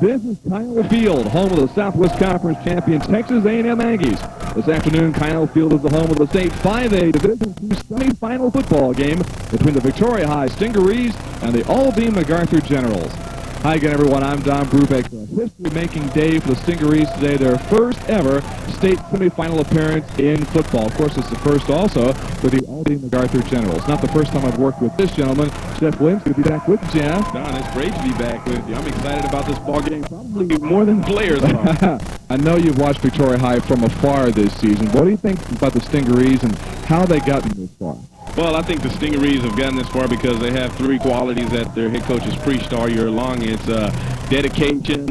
This is Kyle Field, home of the Southwest Conference champion Texas A&M Aggies. This afternoon, Kyle Field is the home of the state 5A Division II Semifinal Football game between the Victoria High Stingarees and the Aldine MacArthur Generals. Hi again, everyone. I'm Don Brubeck. A history-making day for the Stingarees today. Their first ever state semifinal appearance in football. Of course, it's the first also for the Aldine MacArthur Generals. Not the first time I've worked with this gentleman. Jeff Williams, good to be back with Jeff. Don, it's great to be back with you. I'm excited about this ball game, probably more than players are. I know you've watched Victoria High from afar this season. What do you think about the Stingarees and how they gotten this far? Well, I think the Stingarees have gotten this far because they have three qualities that their head coach has preached all year long. It's dedication,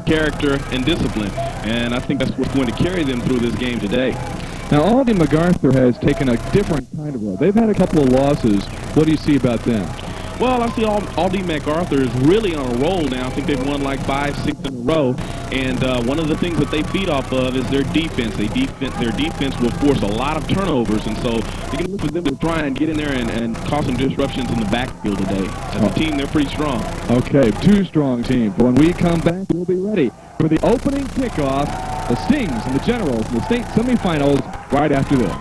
character, and discipline. And I think that's what's going to carry them through this game today. Now, Aldine MacArthur has taken a different kind of road. They've had a couple of losses. What do you see about them? Well, I see Aldine MacArthur is really on a roll now. I think they've won like 5, 6 in a row. And one of the things that they feed off of is their defense. Their defense will force a lot of turnovers. And so you can look for them to try and get in there and cause some disruptions in the backfield today. As a team, they're pretty strong. Okay, two strong teams. But when we come back, we'll be ready for the opening kickoff, the Stings and the Generals in the state semifinals right after this.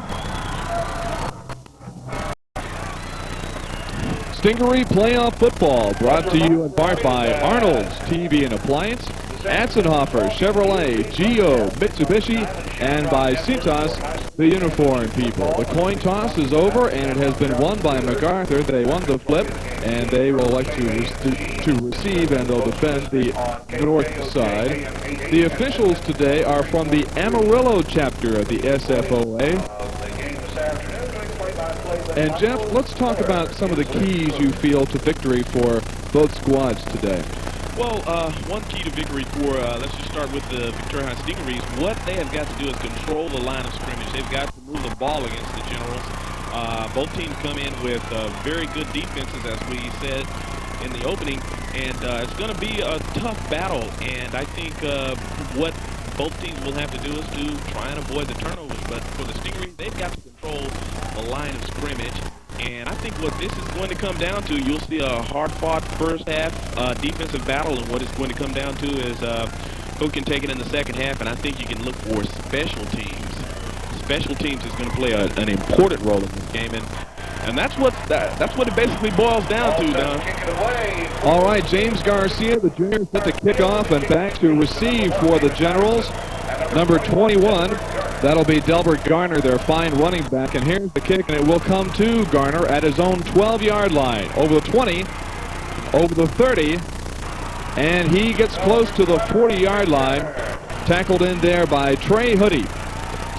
Stingaree Playoff Football brought to you in part by Arnold's TV and Appliance, Atzenhofer Chevrolet, Geo Mitsubishi, and by Cintas, the uniform people. The coin toss is over, and it has been won by MacArthur. They won the flip, and they will like to receive, and they'll defend the north side. The officials today are from the Amarillo chapter of the SFOA. And Jeff, let's talk about some of the keys you feel to victory for both squads today. Well, one key to victory for, let's just start with the Victoria High Stingarees. What they have got to do is control the line of scrimmage. They've got to move the ball against the Generals. Both teams come in with very good defenses, as we said in the opening, and it's going to be a tough battle. And I think what both teams will have to do is to try and avoid the turnovers. But for the Stingarees, they've got to control the line of scrimmage. And I think what this is going to come down to, you'll see a hard-fought first half defensive battle, and what it's going to come down to is who can take it in the second half, and I think you can look for special teams. Special teams is going to play an important role in this game, and that's what it basically boils down to, Don. All right, James Garcia, the junior, set to kick off and back to receive for the Generals. Number 21, that'll be Delbert Garner, their fine running back. And here's the kick, and it will come to Garner at his own 12-yard line. Over the 20, over the 30, and he gets close to the 40-yard line. Tackled in there by Trey Hoodie.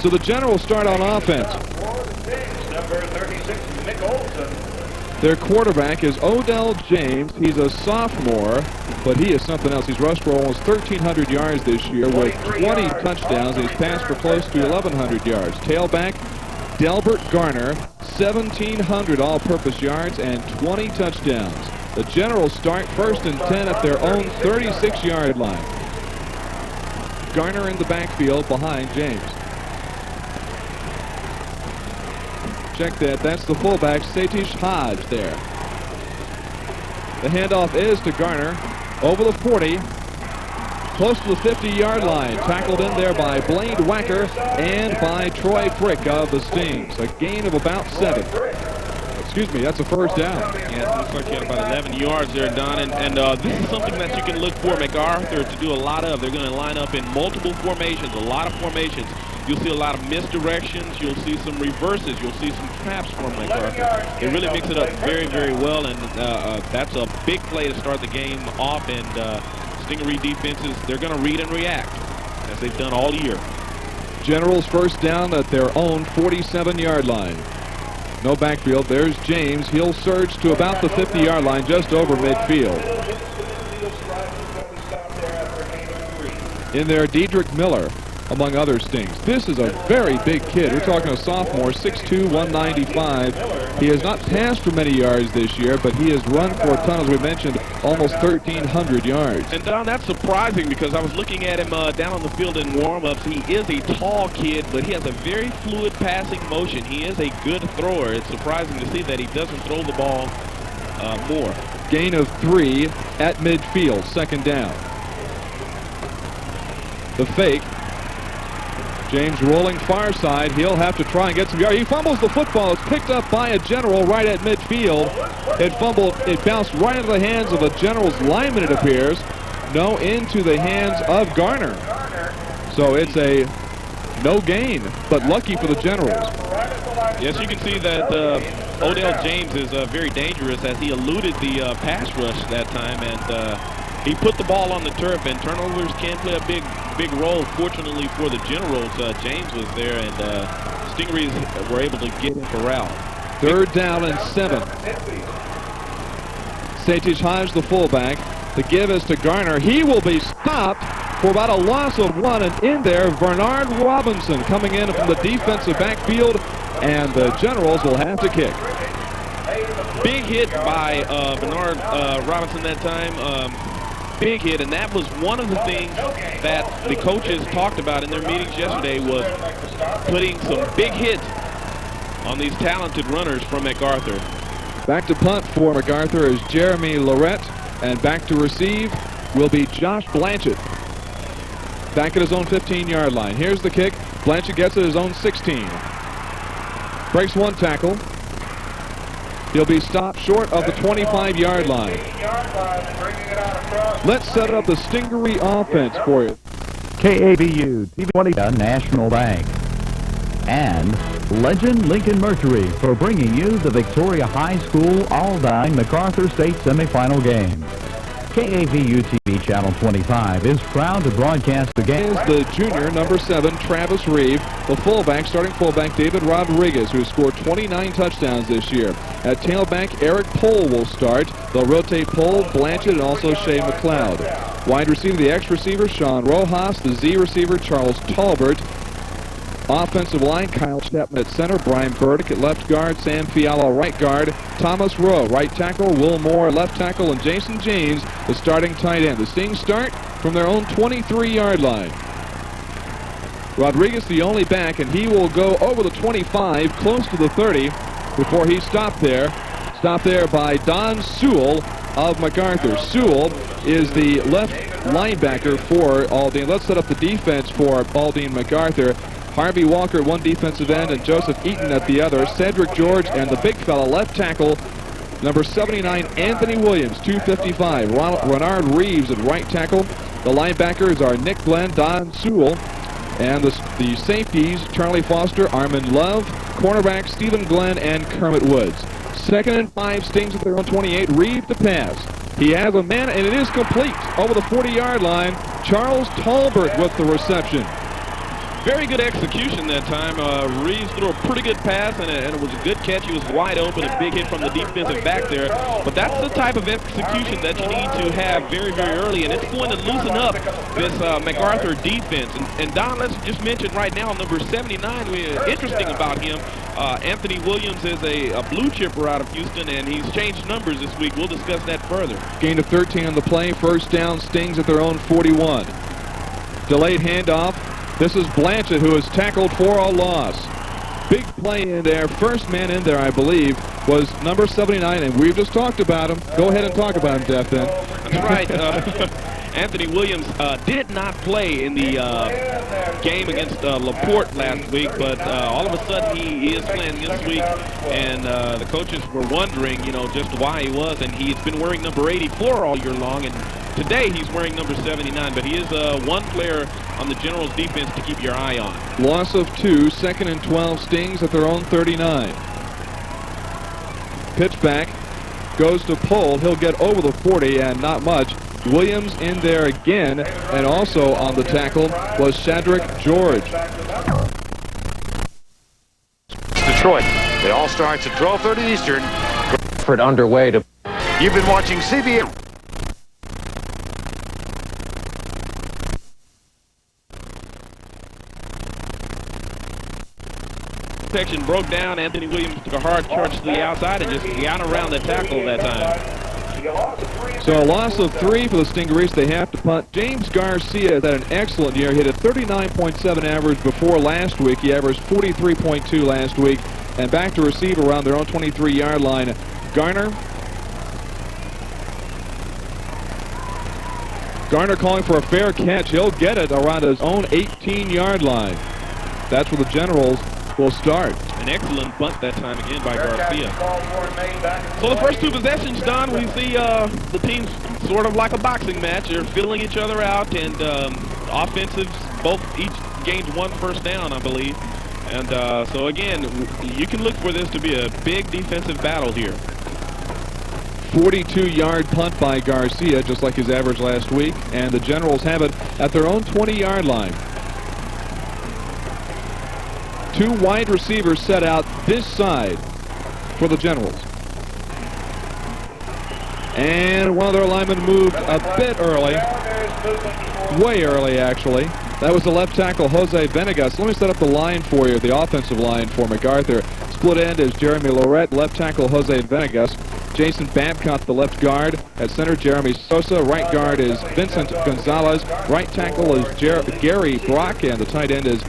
So the Generals start on offense. Their quarterback is Odell James. He's a sophomore, but he is something else. He's rushed for almost 1,300 yards this year with 20 touchdowns. He's passed for close to 1,100 yards. Tailback, Delbert Garner, 1,700 all-purpose yards and 20 touchdowns. The Generals start 1st and 10 at their own 36-yard line. Garner in the backfield behind James. Check that. That's the fullback, Satish Hodge there. The handoff is to Garner. Over the 40. Close to the 50-yard line. Tackled in there by Blaine Wacker and by Troy Frick of the Stings. A gain of about 7. Excuse me, that's a first down. Yeah, it looks like he had about 11 yards there, Don. And this is something that you can look for MacArthur to do a lot of. They're going to line up in multiple formations, a lot of formations. You'll see a lot of misdirections. You'll see some reverses. You'll see some traps from MacArthur. They really mix it up very, very well, and that's a big play to start the game off. And Stingaree defenses, they're going to read and react, as they've done all year. Generals first down at their own 47-yard line. No backfield. There's James. He'll surge to about the 50-yard line, just over midfield. In there, Dedrick Miller, among other Stings. This is a very big kid. We're talking a sophomore, 6'2", 195. He has not passed for many yards this year, but he has run for a ton, as we mentioned, almost 1,300 yards. And Don, that's surprising because I was looking at him down on the field in warm-ups. He is a tall kid, but he has a very fluid passing motion. He is a good thrower. It's surprising to see that he doesn't throw the ball more. Gain of 3 at midfield, second down. The fake. James rolling far side. He'll have to try and get some yard. He fumbles the football. It's picked up by a General right at midfield. It bounced right into the hands of a General's lineman, it appears. No, into the hands of Garner. So it's a no gain, but lucky for the Generals. Yes, you can see that Odell James is very dangerous as he eluded the pass rush that time, and he put the ball on the turf, and turnovers can play a big role. Fortunately for the Generals, James was there, and Stingarees were able to get him corralled. 3rd down and 7. Satish Hives, the fullback. The give is to Garner. He will be stopped for about a loss of 1, and in there, Bernard Robinson coming in from the defensive backfield, and the Generals will have to kick. Big hit by Bernard Robinson that time. Big hit, and that was one of the things that the coaches talked about in their meetings yesterday, was putting some big hits on these talented runners from MacArthur. Back to punt for MacArthur is Jeremy Lorette, and back to receive will be Josh Blanchett. Back at his own 15-yard line. Here's the kick. Blanchett gets it his own 16. Breaks 1 tackle. He'll be stopped short of the 25-yard line. Let's set up the Stingaree offense for you. KAVU TV 20 National Bank and Legend Lincoln Mercury for bringing you the Victoria High School Aldine MacArthur State semifinal game. KAVU TV Channel 25 is proud to broadcast the game. Is the junior, number 7, Travis Reeve. The fullback, starting fullback, David Rodriguez, who scored 29 touchdowns this year. At tailback, Eric Pohl will start. They'll rotate Pohl, Blanchett, and also Shea McLeod. Wide receiver, the X receiver, Sean Rojas. The Z receiver, Charles Talbert. Offensive line, Kyle Chapman at center, Brian Burdick at left guard, Sam Fiala right guard, Thomas Rowe right tackle, Will Moore left tackle, and Jason James the starting tight end. The Stings start from their own 23-yard line. Rodriguez the only back, and he will go over the 25, close to the 30, before he's stopped there. Stopped there by Don Sewell of MacArthur. Sewell is the left linebacker for Aldine. Let's set up the defense for Aldine MacArthur. Harvey Walker at one defensive end and Joseph Eaton at the other. Cedric George and the big fella left tackle, number 79, Anthony Williams, 255. Renard Reeves at right tackle. The linebackers are Nick Glenn, Don Sewell, and the safeties, Charlie Foster, Armin Love, cornerback Stephen Glenn, and Kermit Woods. 2nd and 5, Stings at their own 28. Reeve to pass. He has a man, and it is complete over the 40-yard line. Charles Talbert with the reception. Very good execution that time. Reeves threw a pretty good pass, and it was a good catch. He was wide open, a big hit from the defensive back there. But that's the type of execution that you need to have very, very early, and it's going to loosen up this MacArthur defense. And Don, let's just mention right now, number 79, interesting about him, Anthony Williams is a blue chipper out of Houston, and he's changed numbers this week. We'll discuss that further. Gain of 13 on the play. 1st down, Stings at their own 41. Delayed handoff. This is Blanchett, who is tackled for a loss. Big play in there. First man in there, I believe, was number 79, and we've just talked about him. Go ahead and talk about him, Jeff, then. That's right. Anthony Williams did not play in the game against LaPorte last week, but all of a sudden he is playing this week, and the coaches were wondering, just why he was, and he's been wearing number 84 all year long, and today he's wearing number 79, but he is one player on the Generals defense to keep your eye on. Loss of 2, 2nd and 12, Stings at their own 39. Pitch back, goes to Pohl. He'll get over the 40 and not much. Williams in there again, and also on the tackle was Cedric George. Detroit. It all starts at 12:30 Eastern. Effort underway to. You've been watching CBS. Section broke down. Anthony Williams took a hard charge to the outside and just got around the tackle that time. So a loss of 3 for the Stingarees. They have to punt. James Garcia has had an excellent year. Hit a 39.7 average before last week. He averaged 43.2 last week. And back to receive around their own 23-yard line. Garner calling for a fair catch. He'll get it around his own 18-yard line. That's where the Generals will start. An excellent punt that time again by Garcia. So the first two possessions, Don, we see the teams sort of like a boxing match. They're filling each other out, and offensives, each gained one first down, I believe. And so again, you can look for this to be a big defensive battle here. 42-yard punt by Garcia, just like his average last week, and the Generals have it at their own 20-yard line. Two wide receivers set out this side for the Generals. And one of their linemen moved a bit early. Way early, actually. That was the left tackle, Jose Venegas. Let me set up the line for you, the offensive line for MacArthur. Split end is Jeremy Lorette, left tackle Jose Venegas. Jason Babcock, the left guard. At center, Jeremy Sosa. Right guard is Vincent Gonzalez. Right tackle is Gary Brock, and the tight end is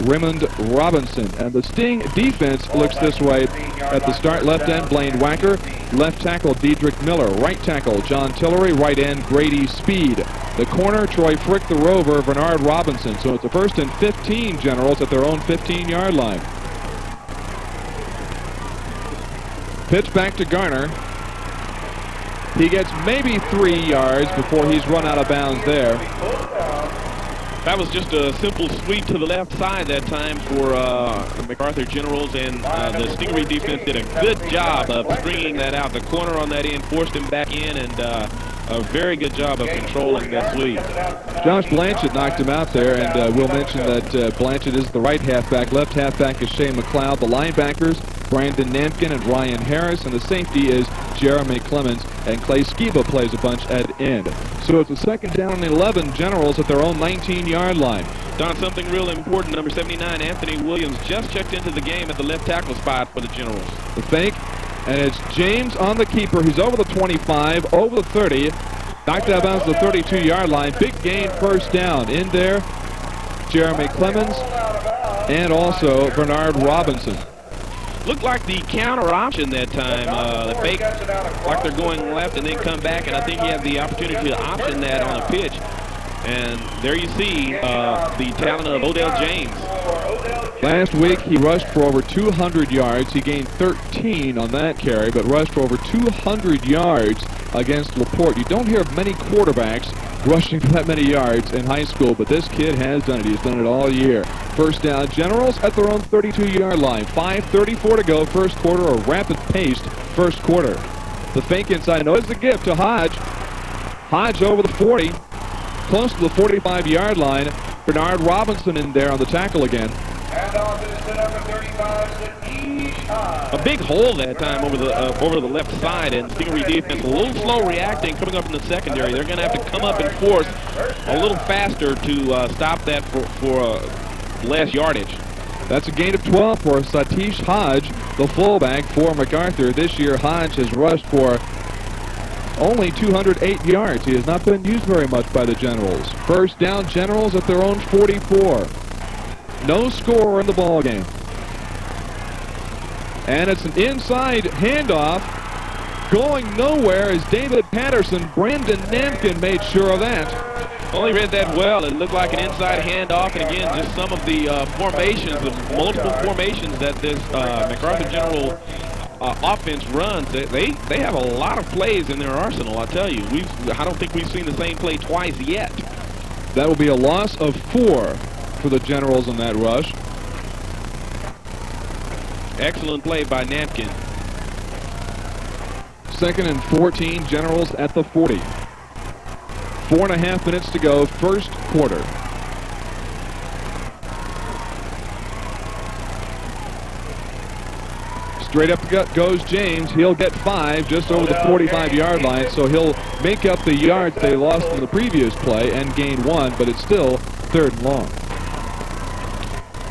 Raymond Robinson. And the Sting defense looks this way at the start. Left end, Blaine Wacker. Left tackle, Diedrich Miller. Right tackle, John Tillery. Right end, Grady Speed. The corner, Troy Frick, the rover, Bernard Robinson. So it's a 1st and 15 Generals at their own 15-yard line. Pitch back to Garner. He gets maybe 3 yards before he's run out of bounds there. That was just a simple sweep to the left side that time for the MacArthur Generals, and the Stingaree defense did a good job of stringing that out. The corner on that end forced him back in, and a very good job of controlling that sweep. Josh Blanchett knocked him out there, and we'll mention that Blanchett is the right halfback. Left halfback is Shane McLeod. The linebackers, Brandon Namkin and Ryan Harris, and the safety is Jeremy Clemens, and Clay Skiba plays a bunch at end. So it's a 2nd down and 11 Generals at their own 19-yard line. Don, something real important, number 79, Anthony Williams, just checked into the game at the left tackle spot for the Generals. The fake, and it's James on the keeper. He's over the 25, over the 30, knocked out of bounds to the 32-yard line. Big gain, first down. In there, Jeremy Clemens and also Bernard Robinson. Looked like the counter option that time. The fake, like they're going left and then come back, and I think he had the opportunity to option that on a pitch. And there you see the talent of Odell James. Last week he rushed for over 200 yards. He gained 13 on that carry, but rushed for over 200 yards against LaPorte. You don't hear of many quarterbacks rushing for that many yards in high school, but this kid has done it. He's done it all year. First down, Generals at their own 32-yard line. 5:34 to go, first quarter, a rapid-paced first quarter. The fake inside, no, it's a gift to Hodge. Hodge over the 40, close to the 45-yard line. Bernard Robinson in there on the tackle again. A big hole that time over the left side, and Stingaree defense a little slow reacting coming up in the secondary. They're going to have to come up and force a little faster to stop that for less yardage. That's a gain of 12 for Satish Hodge, the fullback for MacArthur. This year, Hodge has rushed for only 208 yards. He has not been used very much by the Generals. First down, Generals at their own 44. No score in the ball game. And it's an inside handoff. Going nowhere is David Patterson. Brandon Namkin made sure of that. Well, he read that well. It looked like an inside handoff, and again, just some of the formations, the multiple formations that this MacArthur General offense runs. They have a lot of plays in their arsenal, I tell you. I don't think we've seen the same play twice yet. That will be a loss of 4 for the Generals in that rush. Excellent play by Namkin. 2nd and 14, Generals at the 40. 4.5 minutes to go, first quarter. Straight up the gut goes James. He'll get 5 just over the 45-yard line, so he'll make up the yards they lost in the previous play and gain 1, but it's still 3rd and long.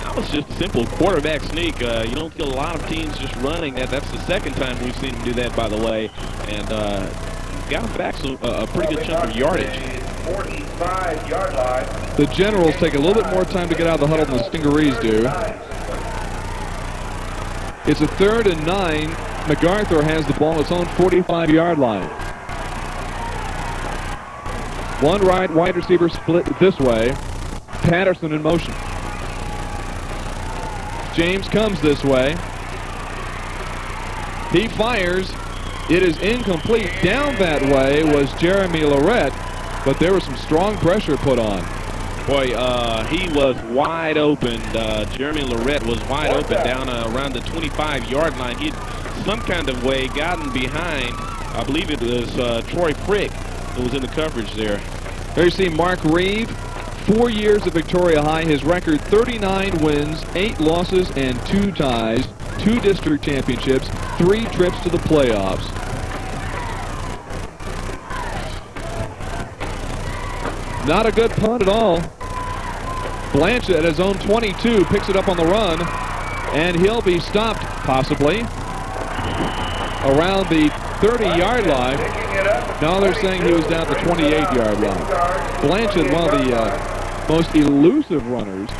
That was just a simple quarterback sneak. You don't see a lot of teams just running that. That's the 2nd time we've seen him do that, by the way, and got him back a pretty good chunk of yardage. 45-yard line. The Generals take a little bit more time to get out of the huddle than the Stingarees do. It's a 3rd and 9. MacArthur has the ball at its own 45-yard line. One right wide receiver split this way. Patterson in motion. James comes this way. He fires. It is incomplete. Down that way was Jeremy Lorette, but there was some strong pressure put on. Boy, he was wide open. Jeremy Lorette was wide open down around the 25-yard line. He'd some kind of way gotten behind. I believe it was Troy Frick who was in the coverage there. There you see Mark Reeve, 4 years at Victoria High. His record 39 wins, 8 losses, and 2 ties, 2 district championships, 3 trips to the playoffs. Not a good punt at all. Blanchett at his own 22 picks it up on the run, and he'll be stopped possibly around the 30-yard line. Now they're saying he was down the 28-yard line. Blanchett, one of the most elusive runners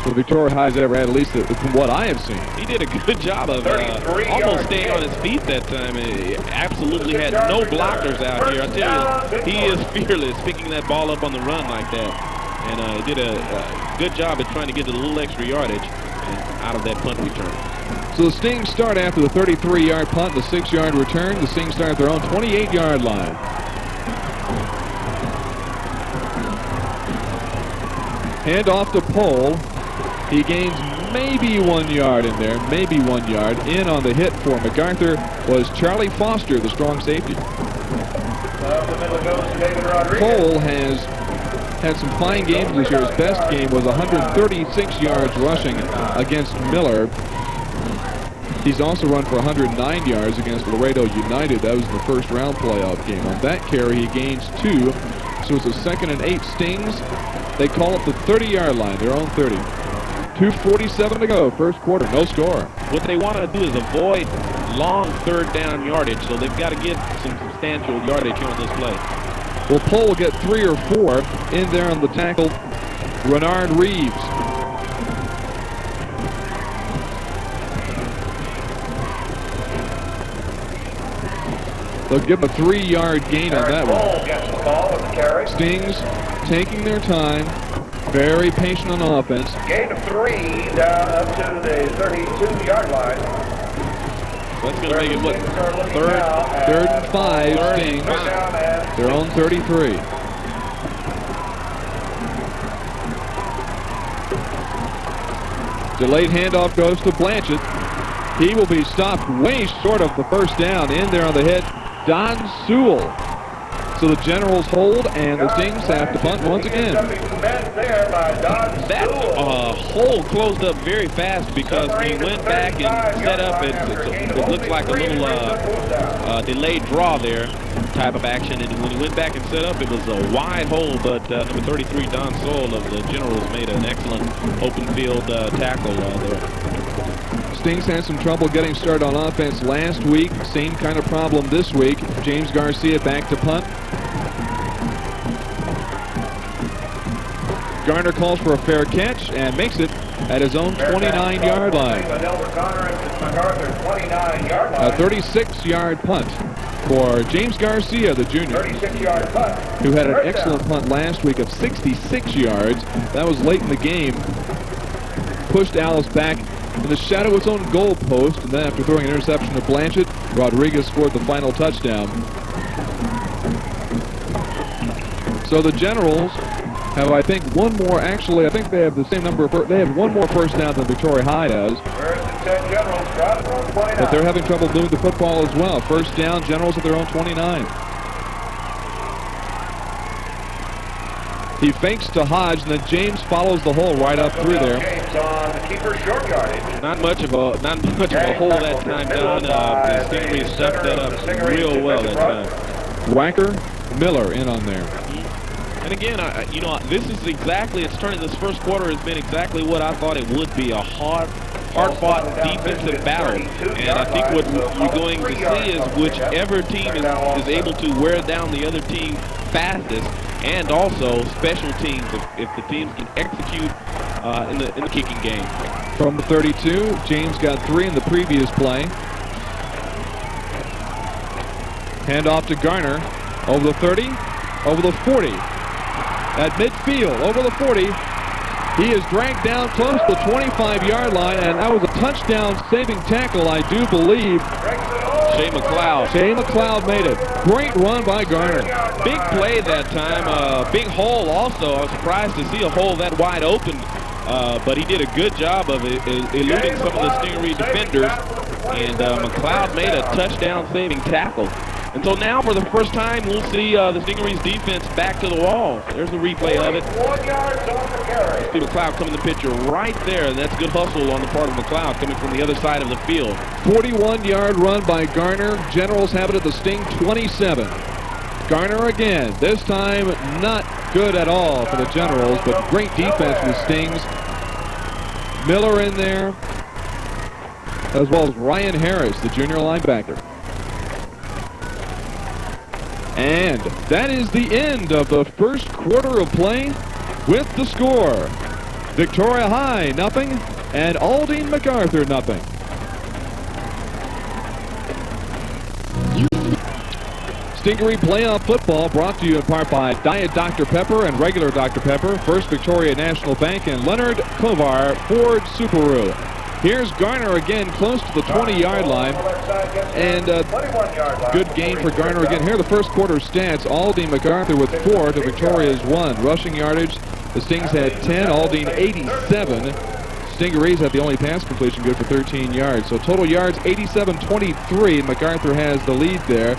the Victoria High's ever had, at least from what I have seen. He did a good job of almost staying on his feet that time. He absolutely had no blockers out here. I tell you, he is fearless picking that ball up on the run like that. And he did a good job at trying to get a little extra yardage out of that punt return. So the Stings start after the 33-yard punt, the 6-yard return. The Stings start at their own 28-yard line. Hand off to Pohl. He gains maybe 1 yard in there, maybe 1 yard. In on the hit for MacArthur was Charlie Foster, the strong safety. Pohl has had some fine games this year. His best game was 136 yards rushing against Miller. He's also run for 109 yards against Laredo United. That was the first round playoff game. On that carry, he gains 2. So it's a 2nd and 8 Stings. They call it the 30-yard line, their own 30. 2:47 to go, first quarter, no score. What they want to do is avoid long third down yardage, so they've got to get some substantial yardage here on this play. Well, Pohl will get 3 or 4 in there on the tackle, Renard Reeves. They'll give him a 3-yard gain on that one. Stings taking their time, very patient on offense. Gain of 3 down up to the 32-yard line. That's going to make it, what, third and 5, Stings. Their own 33. Delayed handoff goes to Blanchett. He will be stopped way short of the first down. In there on the hit, Don Sewell. So the Generals hold, and the Stings have to punt once again. That hole closed up very fast because he went back and set up. It looked like a little delayed draw there type of action. And when he went back and set up, it was a wide hole. But number 33, Don Sewell of the Generals, made an excellent open field tackle there. Stings had some trouble getting started on offense last week. Same kind of problem this week. James Garcia back to punt. Garner calls for a fair catch and makes it at his own 29-yard line. A 36-yard punt for James Garcia, the junior, who had an excellent punt last week of 66 yards. That was late in the game. Pushed Alice back in the shadow of its own goal post, and then after throwing an interception to Blanchett, Rodriguez scored the final touchdown. So the Generals have, I think, one more. Actually, I think they have the same number of. They have one more first down than Victoria High does. But they're having trouble moving the football as well. First down, Generals at their own 29. He fakes to Hodge, and then James follows the hole right up through there. Not much of a hole that time, Don. The Stingarees stuffed that up real well that time. Wacker, Miller in on there. And again, this is exactly, this first quarter has been exactly what I thought it would be, a hard-fought defensive battle. And I think what you're going to see is whichever team is able to wear down the other team fastest, and also special teams if the teams can execute in the kicking game. From the 32, James got 3 in the previous play. Hand off to Garner, over the 30, over the 40. at midfield over the 40. He is dragged down close to the 25-yard line, and that was a touchdown-saving tackle, I do believe. Shea McLeod. Shea McLeod made it. Great run by Garner. Big play that time. Big hole also. I was surprised to see a hole that wide open, but he did a good job of eluding some of the Stingaree defenders, and McLeod made a touchdown-saving tackle. And so now, for the first time, we'll see the Stingarees defense back to the wall. There's the replay of it. See McLeod come in the picture right there, and that's good hustle on the part of McLeod coming from the other side of the field. 41-yard run by Garner. Generals have it at the Sting 27. Garner again. This time, not good at all for the Generals, but great defense for the Stings. Miller in there, as well as Ryan Harris, the junior linebacker. And that is the end of the first quarter of play with the score. Victoria High, 0, and Aldine MacArthur, 0. Stingaree playoff football brought to you in part by Diet Dr. Pepper and regular Dr. Pepper, First Victoria National Bank, and Leonard Kovar Ford Subaru. Here's Garner again close to the 20-yard line, and good gain for Garner again. Here are the first quarter stats. Aldine MacArthur with 4 to Victoria's 1. Rushing yardage, the Stings had 10, Aldine 87. Stingarees had the only pass completion, good for 13 yards. So total yards 87-23. MacArthur has the lead there.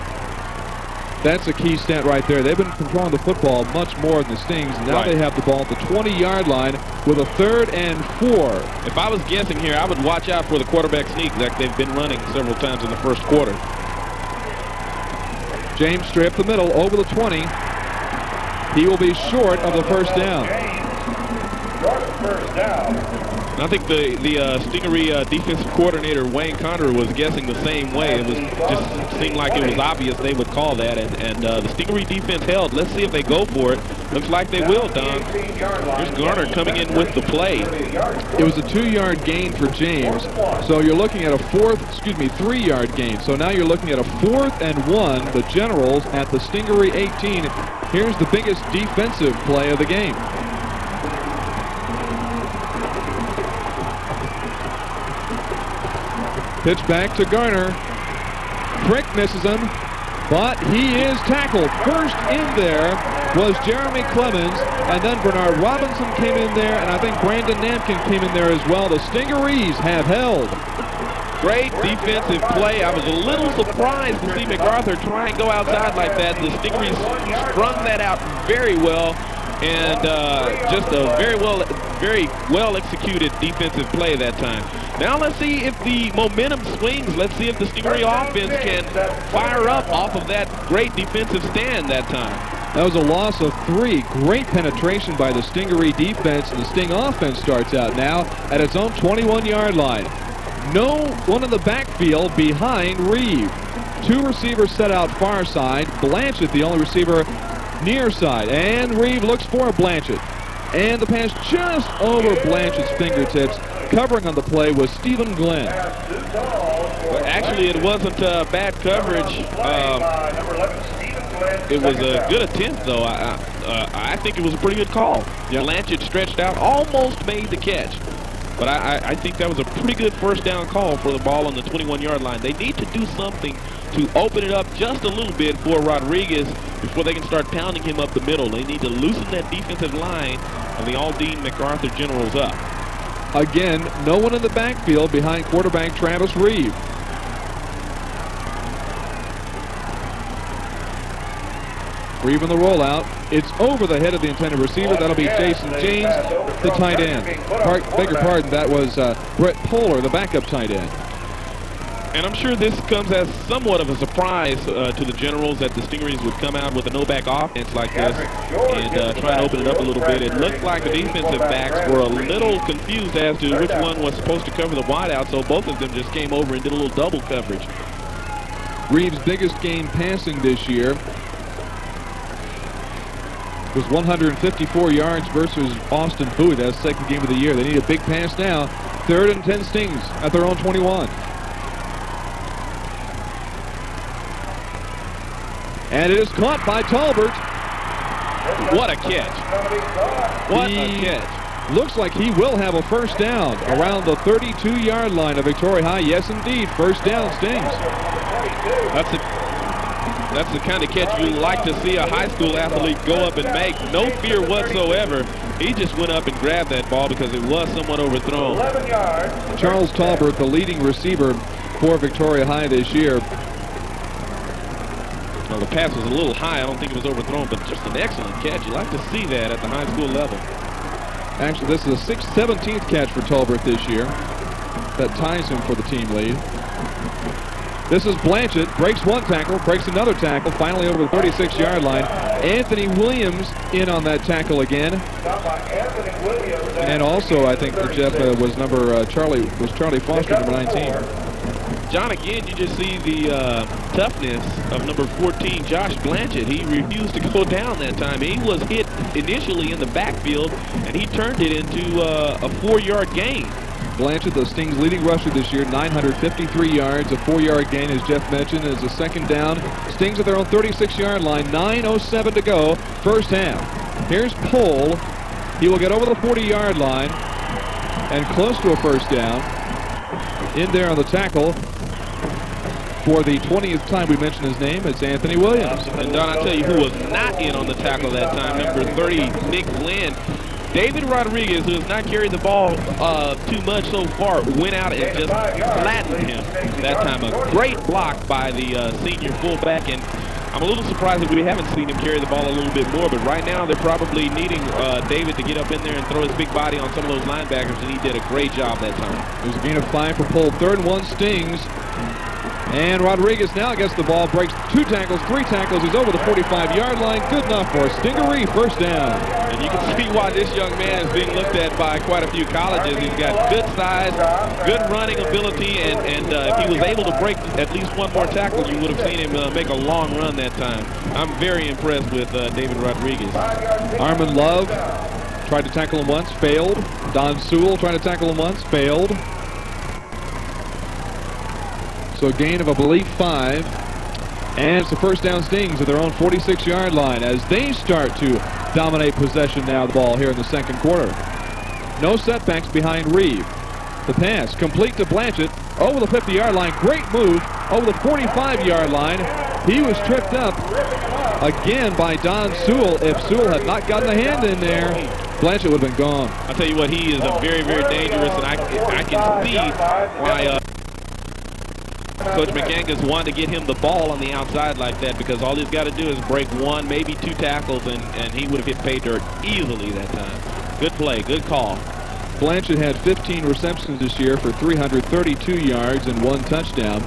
That's a key stat right there. They've been controlling the football much more than the Stings. Now they have the ball at the 20-yard line with a 3rd and 4. If I was guessing here, I would watch out for the quarterback sneak like they've been running several times in the first quarter. James straight up the middle over the 20. He will be short of the first down. I think the Stingaree defensive coordinator, Wayne Conner, was guessing the same way. It was just seemed like it was obvious they would call that, and the Stingaree defense held. Let's see if they go for it. Looks like they will, Don. Here's Garner coming in with the play. It was a 2-yard gain for James, so you're looking at a 3-yard gain. So now you're looking at a 4th and 1, the Generals at the Stingaree 18. Here's the biggest defensive play of the game. Pitch back to Garner. Frick misses him, but he is tackled. First in there was Jeremy Clemens, and then Bernard Robinson came in there, and I think Brandon Namkin came in there as well. The Stingarees have held. Great defensive play. I was a little surprised to see MacArthur try and go outside like that. The Stingarees strung that out very well, and just a very well executed defensive play that time. Now let's see if the momentum swings. Let's see if the Stingaree offense can fire up off of that great defensive stand that time. That was a loss of 3. Great penetration by the Stingaree defense, and the Sting offense starts out now at its own 21-yard line. No one in the backfield behind Reeve. 2 receivers set out far side. Blanchett, the only receiver near side. And Reeve looks for Blanchett. And the pass just over Blanchett's fingertips. Covering on the play was Stephen Glenn. Well, actually, it wasn't bad coverage. It was a good attempt, though. I think it was a pretty good call. Yeah. Blanchett stretched out, almost made the catch. But I think that was a pretty good first down call for the ball on the 21-yard line. They need to do something to open it up just a little bit for Rodriguez before they can start pounding him up the middle. They need to loosen that defensive line of the Aldine MacArthur Generals up. Again, no one in the backfield behind quarterback Travis Reeve. Reeve in the rollout. It's over the head of the intended receiver. That'll be Jason James, the tight end. Beg your pardon, that was Brett Poehler, the backup tight end. And I'm sure this comes as somewhat of a surprise to the Generals that the Stingarees would come out with a no-back offense like this and try and open it up a little bit. It looked like the defensive backs were a little confused as to which one was supposed to cover the wideout, so both of them just came over and did a little double coverage. Reeves' biggest game passing this year was 154 yards versus Austin Bowie. That's the second game of the year. They need a big pass now. 3rd and 10 Stings at their own 21. And it is caught by Talbert. What a catch. What a catch. Looks like he will have a first down around the 32-yard line of Victoria High. Yes, indeed. First down, Stings. That's the kind of catch you like to see a high school athlete go up and make. No fear whatsoever. He just went up and grabbed that ball because it was somewhat overthrown. 11 yards. Charles Talbert, the leading receiver for Victoria High this year. Well, the pass was a little high. I don't think it was overthrown, but just an excellent catch. You like to see that at the high school level. Actually, this is the 17th catch for Talbert this year. That ties him for the team lead. This is Blanchett, breaks one tackle, breaks another tackle, finally over the 36-yard line. Anthony Williams in on that tackle again. And also, I think for Jeff was Charlie Foster, number 19. John, again, you just see the toughness of number 14, Josh Blanchett. He refused to go down that time. He was hit initially in the backfield, and he turned it into a 4-yard gain. Blanchett, the Stings' leading rusher this year, 953 yards, a 4-yard gain, as Jeff mentioned, is a second down. Stings at their own 36-yard line, 9:07 to go, first half. Here's Pohl. He will get over the 40-yard line and close to a first down. In there on the tackle. For the 20th time we mentioned his name, it's Anthony Williams. And Don, I'll tell you who was not in on the tackle that time, number 30, Nick Glenn. David Rodriguez, who has not carried the ball too much so far, went out and just flattened him that time. A great block by the senior fullback, and I'm a little surprised that we haven't seen him carry the ball a little bit more, but right now they're probably needing David to get up in there and throw his big body on some of those linebackers, and he did a great job that time. There's a gain of 5 for Pohl, 3rd and 1 Stings. And Rodriguez now gets the ball, breaks 2 tackles, 3 tackles. He's over the 45-yard line. Good enough for a Stingaree first down. And you can see why this young man is being looked at by quite a few colleges. He's got good size, good running ability, and if he was able to break at least one more tackle, you would have seen him make a long run that time. I'm very impressed with David Rodriguez. Armin Love tried to tackle him once, failed. Don Sewell tried to tackle him once, failed. So a gain of, I believe, 5. And it's the first down Stings at their own 46-yard line as they start to dominate possession now of the ball here in the second quarter. No setbacks behind Reeve. The pass complete to Blanchett over the 50-yard line. Great move over the 45-yard line. He was tripped up again by Don Sewell. If Sewell had not gotten a hand in there, Blanchett would have been gone. I'll tell you what, he is a very, very dangerous, and I can see why Coach McAngus wanted to get him the ball on the outside like that, because all he's got to do is break 1, maybe 2 tackles, and he would have hit pay dirt easily that time. Good play, good call. Blanchett had 15 receptions this year for 332 yards and 1 touchdown.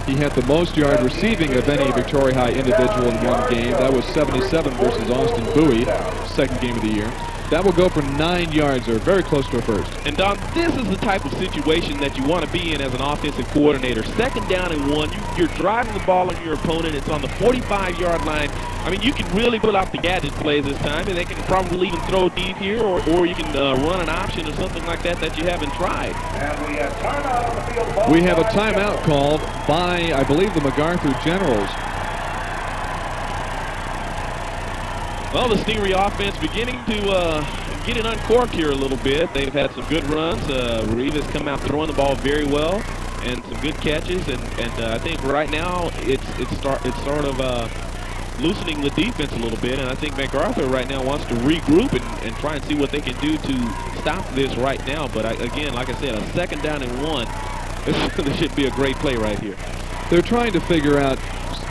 He had the most yard receiving of any Victoria High individual in one game. That was 77 versus Austin Bowie, second game of the year. That will go for 9 yards, or very close to a first. And Don, this is the type of situation that you want to be in as an offensive coordinator. Second down and 1, you're driving the ball on your opponent. It's on the 45-yard line. I mean, you can really pull out the gadget plays this time, and they can probably even throw deep here, or you can run an option or something like that you haven't tried. And we have timeout on the field. We have a timeout called by, I believe, the MacArthur Generals. Well, the Stingaree offense beginning to get it uncorked here a little bit. They've had some good runs. Reeve has come out throwing the ball very well, and some good catches. And I think right now it's sort of loosening the defense a little bit. And I think MacArthur right now wants to regroup and try and see what they can do to stop this right now. But again, like I said, a second down and 1. This should be a great play right here. They're trying to figure out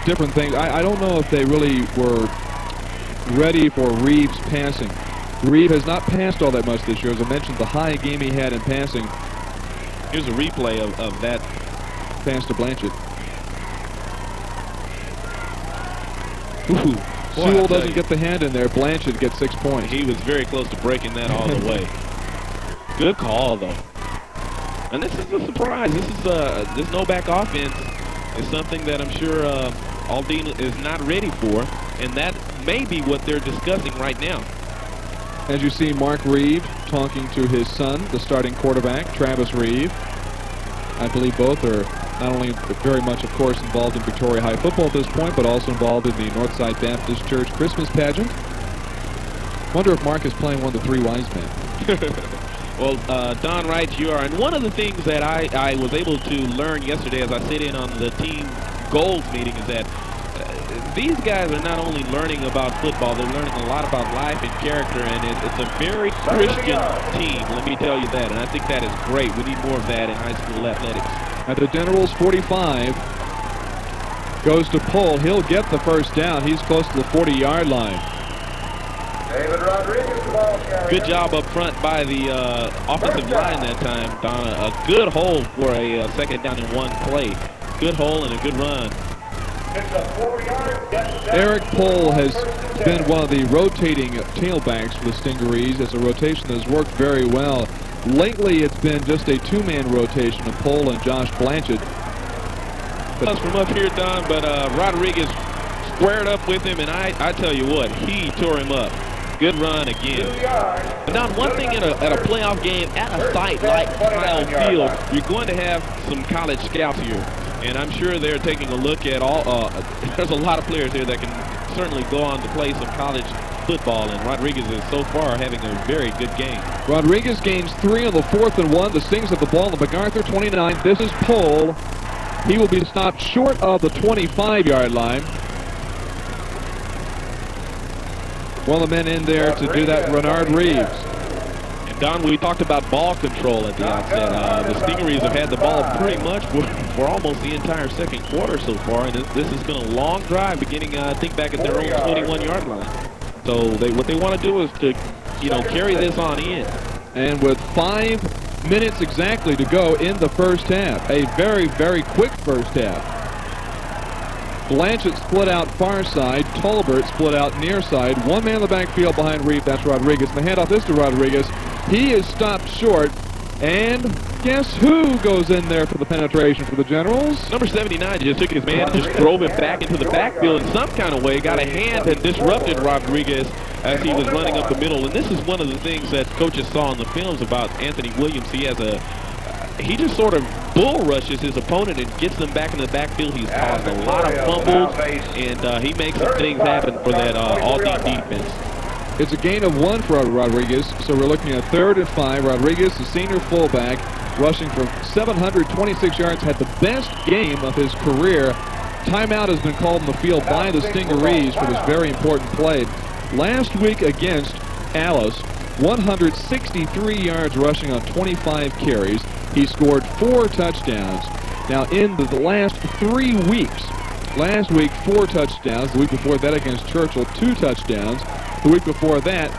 different things. I don't know if they really were ready for Reeve's passing. Reeve has not passed all that much this year. As I mentioned, the high game he had in passing. Here's a replay of that pass to Blanchett. Sewell doesn't get the hand in there. Blanchett gets 6 points. He was very close to breaking that all the way. Good call, though. And this is a surprise. This no-back offense is something that I'm sure Aldine is not ready for, and that may be what they're discussing right now. As you see, Mark Reeve talking to his son, the starting quarterback, Travis Reeve. I believe both are not only very much, of course, involved in Victoria High football at this point, but also involved in the Northside Baptist Church Christmas pageant. Wonder if Mark is playing one of the three wise men. Well, Don Wright, you are. And one of the things that I was able to learn yesterday as I sit in on the team goals meeting is that these guys are not only learning about football, they're learning a lot about life and character, and it's a very Christian team, let me tell you that. And I think that is great. We need more of that in high school athletics. At the Generals 45, goes to Pohl. He'll get the first down. He's close to the 40-yard line. David Rodriguez, the ball carrier. Good job up front by the offensive line that time, Donna. A good hole for a second down in one play. Good hole and a good run. Eric Pohl has been one of the rotating tailbacks for the Stingarees as a rotation that has worked very well. Lately, it's been just a two-man rotation of Pohl and Josh Blanchett. But from up here, Don, but Rodriguez squared up with him, and I tell you what, he tore him up. Good run again. But now, one thing at a playoff game at a site like Kyle Field, you're going to have some college scouts here. And I'm sure they're taking a look at all, there's a lot of players here that can certainly go on to play some college football, and Rodriguez is so far having a very good game. Rodriguez gains 3 on the 4th and 1. The Stings have the ball on the MacArthur 29. This is Pohl. He will be stopped short of the 25-yard line. One of the men in there to do that, Renard Reeves. Don, we talked about ball control at the outset. The Stingarees have had the ball pretty much for almost the entire second quarter so far, and this has been a long drive beginning, I think, back at their own 21-yard line. So what they want to do is to, carry this on in. And with 5 minutes exactly to go in the first half, a very, very quick first half. Blanchett split out far side. Tolbert split out near side. One man in the backfield behind Reeve. That's Rodriguez. And the handoff is to Rodriguez. He is stopped short. And guess who goes in there for the penetration for the Generals? Number 79 just took his man, just drove him back into the backfield in some kind of way. Got a hand that disrupted Rodriguez as he was running up the middle. And this is one of the things that coaches saw in the films about Anthony Williams. He just sort of bull rushes his opponent and gets them back in the backfield. He's caused a lot of fumbles, and he makes some things happen for that Aldine defense. It's a gain of 1 for Rodriguez, so we're looking at 3rd and 5. Rodriguez, the senior fullback, rushing for 726 yards, had the best game of his career. Timeout has been called in the field by the Stingarees for this very important play. Last week against Alice, 163 yards rushing on 25 carries. He scored 4 touchdowns. Now, in the last 3 weeks, last week 4 touchdowns. The week before that against Churchill, 2 touchdowns. The week before that,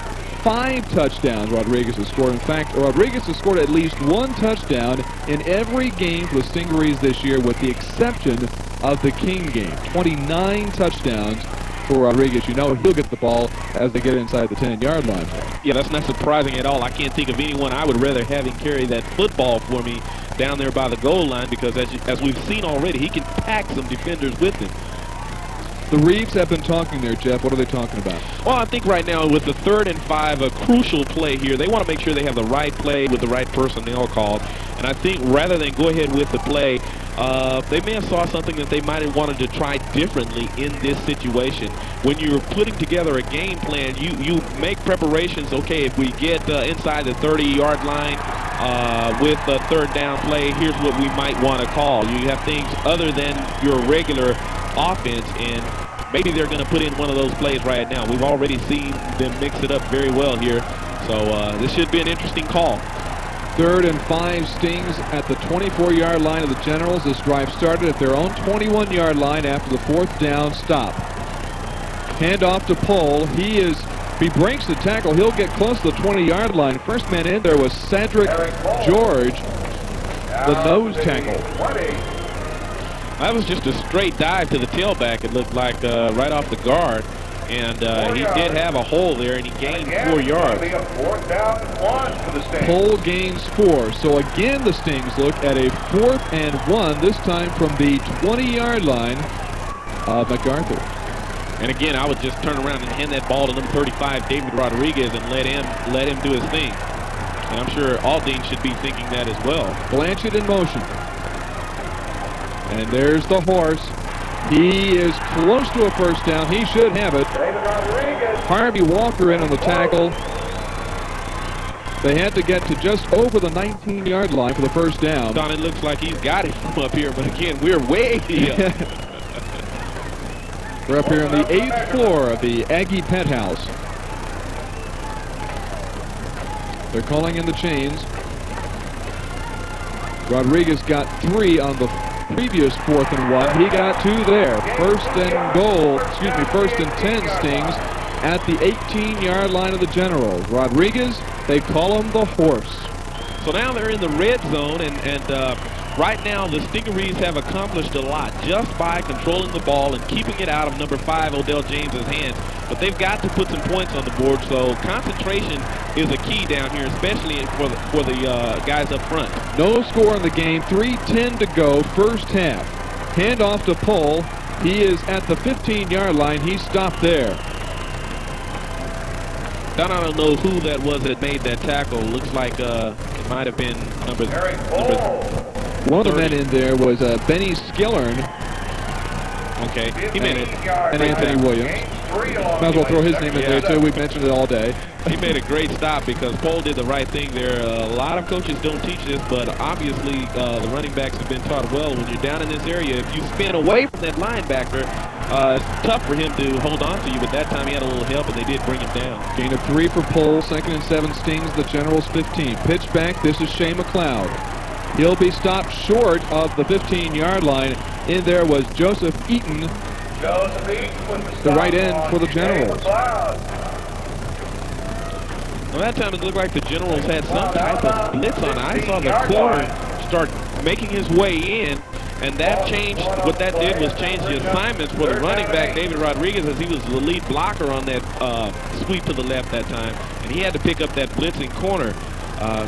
5 touchdowns Rodriguez has scored. In fact, Rodriguez has scored at least 1 touchdown in every game for the Stingarees this year, with the exception of the King game. 29 touchdowns for Rodriguez. He'll get the ball as they get inside the 10-yard line. Yeah, that's not surprising at all. I can't think of anyone I would rather have him carry that football for me down there by the goal line, because as we've seen already, he can pack some defenders with him. The Reeves have been talking there, Jeff. What are they talking about? Well, I think right now with the 3rd and 5, a crucial play here, they want to make sure they have the right play with the right personnel called. And I think rather than go ahead with the play, they may have saw something that they might have wanted to try differently in this situation. When you're putting together a game plan, you make preparations. Okay, if we get inside the 30-yard line with a 3rd down play, here's what we might want to call. You have things other than your regular offense, and maybe they're going to put in one of those plays right now. We've already seen them mix it up very well here, so this should be an interesting call. 3rd and 5, Stings at the 24-yard line of the Generals. This drive started at their own 21-yard line after the 4th down stop. Hand off to Pohl. He breaks the tackle. He'll get close to the 20-yard line. First man in there was Cedric George, the nose tackle. That was just a straight dive to the tailback, it looked like, right off the guard. And he did have a hole there, and he gained 4 yards. Pohl gains 4. So again, the Stings look at a 4th and 1, this time from the 20-yard line of MacArthur. And again, I would just turn around and hand that ball to number 35, David Rodriguez, and let him do his thing. And I'm sure Aldine should be thinking that as well. Blanchett in motion. And there's the horse. He is close to a first down. He should have it. Harvey Walker in on the tackle. They had to get to just over the 19-yard line for the first down. Don, it looks like he's got it from up here, but again, we're way up. We're up here on the 8th floor of the Aggie Penthouse. They're calling in the chains. Rodriguez got 3 on the previous 4th and 1. He got 2 there. First and 10 Stings at the 18-yard line of the Generals. Rodriguez, they call him the horse. So now they're in the red zone, and right now the Stingarees have accomplished a lot just by controlling the ball and keeping it out of number 5, Odell James's hands. But they've got to put some points on the board, so concentration is a key down here, especially for the guys up front. No score in the game, 3:10 to go, first half. Hand off to Pohl. He is at the 15-yard line. He stopped there. Don, I don't know who that was that made that tackle. Looks like it might have been number one of the men in there was Benny Skillern. Okay, he made it. And Anthony Williams. Might as well throw his name in there, too. We've mentioned it all day. He made a great stop because Pohl did the right thing there. A lot of coaches don't teach this, but obviously the running backs have been taught well. When you're down in this area, if you spin away from that linebacker, it's tough for him to hold on to you, but that time he had a little help, and they did bring him down. Gain of 3 for Pohl, 2nd and 7 Stings, the Generals 15. Pitch back, this is Shea McLeod. He'll be stopped short of the 15-yard line. In there was Joseph Eaton, the right end for the Generals. Well, that time it looked like the Generals had some type of blitz on it. I saw the corner start making his way in, and that changed. What that did was change the assignments for the running back, David Rodriguez, as he was the lead blocker on that sweep to the left that time, and he had to pick up that blitzing corner.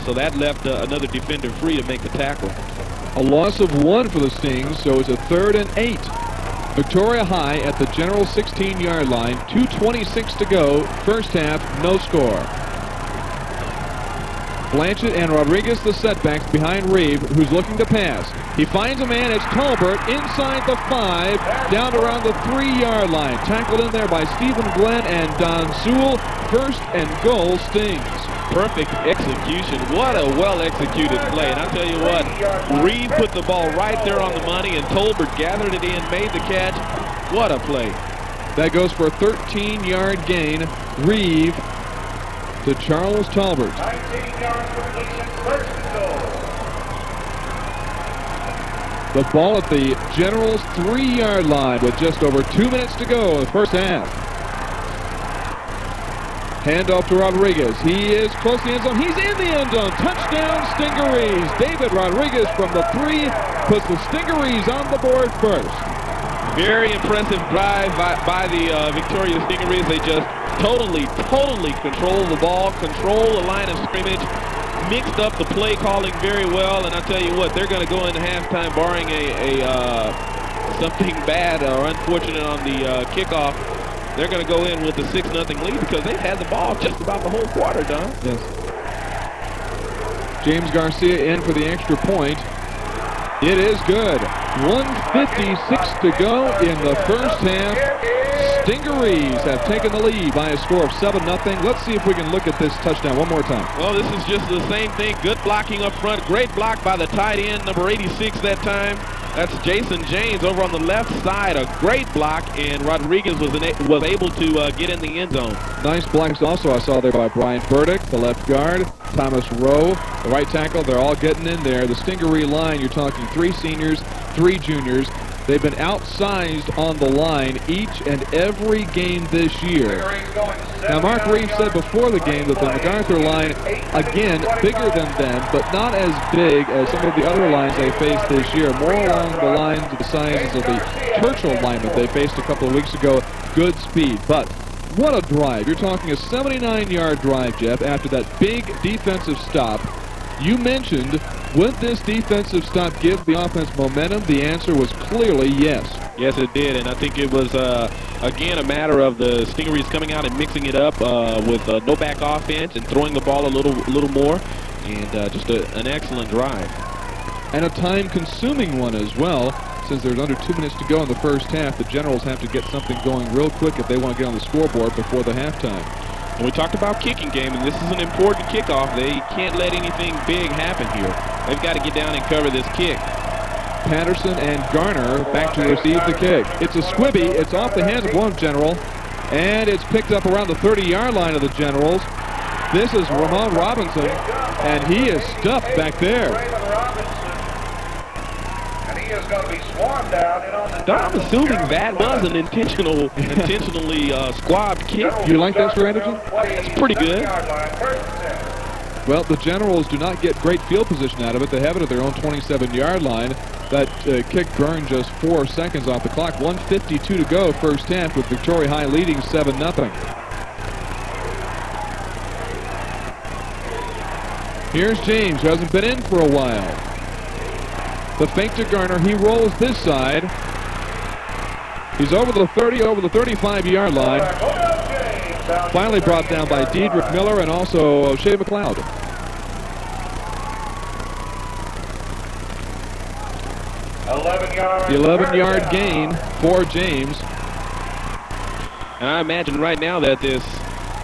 So that left another defender free to make the tackle. A loss of 1 for the Stings, so it's a 3rd and 8. Victoria High at the General 16-yard line, 2:26 to go, first half, no score. Blanchett and Rodriguez the setbacks behind Reeve, who's looking to pass. He finds a man, it's Tolbert, inside the 5, down around the 3-yard line. Tackled in there by Stephen Glenn and Don Sewell. First and goal, Stings. Perfect execution. What a well-executed play. And I'll tell you what, Reeve put the ball right there on the money, and Tolbert gathered it in, made the catch. What a play. That goes for a 13-yard gain. Reeve to Charles Tolbert. 19 yards completion, first and goal. The ball at the Generals' 3-yard line with just over 2 minutes to go in the first half. Handoff to Rodriguez. He is close to the end zone. He's in the end zone. Touchdown, Stingarees. David Rodriguez from the 3 puts the Stingarees on the board first. Very impressive drive by the Victoria Stingarees. They just totally control the ball, control the line of scrimmage, mixed up the play calling very well, and I'll tell you what, they're going to go into halftime barring something bad or unfortunate on the kickoff. They're going to go in with a 6-0 lead because they've had the ball just about the whole quarter, Don. Yes. James Garcia in for the extra point. It is good. 1:56 to go in the first half. Stingarees have taken the lead by a score of 7-0. Let's see if we can look at this touchdown one more time. Well, this is just the same thing. Good blocking up front. Great block by the tight end, number 86 that time. That's Jason James over on the left side. A great block, and Rodriguez was able to get in the end zone. Nice blocks also I saw there by Brian Burdick, the left guard, Thomas Rowe, the right tackle. They're all getting in there. The Stingaree line, you're talking 3 seniors, 3 juniors. They've been outsized on the line each and every game this year. Now, Mark Reeve said before the game that the MacArthur line, again, bigger than them, but not as big as some of the other lines they faced this year. More along the lines of the sizes of the Churchill lineman they faced a couple of weeks ago. Good speed, but what a drive. You're talking a 79-yard drive, Jeff, after that big defensive stop. You mentioned, would this defensive stop give the offense momentum? The answer was clearly yes. Yes, it did, and I think it was, again, a matter of the Stingarees coming out and mixing it up with no back offense and throwing the ball a little more, and just an excellent drive. And a time-consuming one as well. since there's under 2 minutes to go in the first half, the Generals have to get something going real quick if they want to get on the scoreboard before the halftime. And we talked about kicking game, and this is an important kickoff. They can't let anything big happen here. They've got to get down and cover this kick. Patterson and Garner back to receive the kick. It's a squibby. It's off the hands of one General, and it's picked up around the 30-yard line of the Generals. This is Ramon Robinson, and he is stuffed back there. Is going to be swarmed down and on the I'm assuming that was an intentionally squabbed kick. You like that strategy? It's pretty good. Well, the Generals do not get great field position out of it. They have it at their own 27-yard line. That kick burned just 4 seconds off the clock. 1:52 to go, first half, with Victoria High leading 7-0. Here's James, who hasn't been in for a while. The fake to Garner, he rolls this side. He's over the 30, over the 35-yard line. Finally brought down by Dedrick Miller and also O'Shea McLeod. The 11-yard gain for James. And I imagine right now that this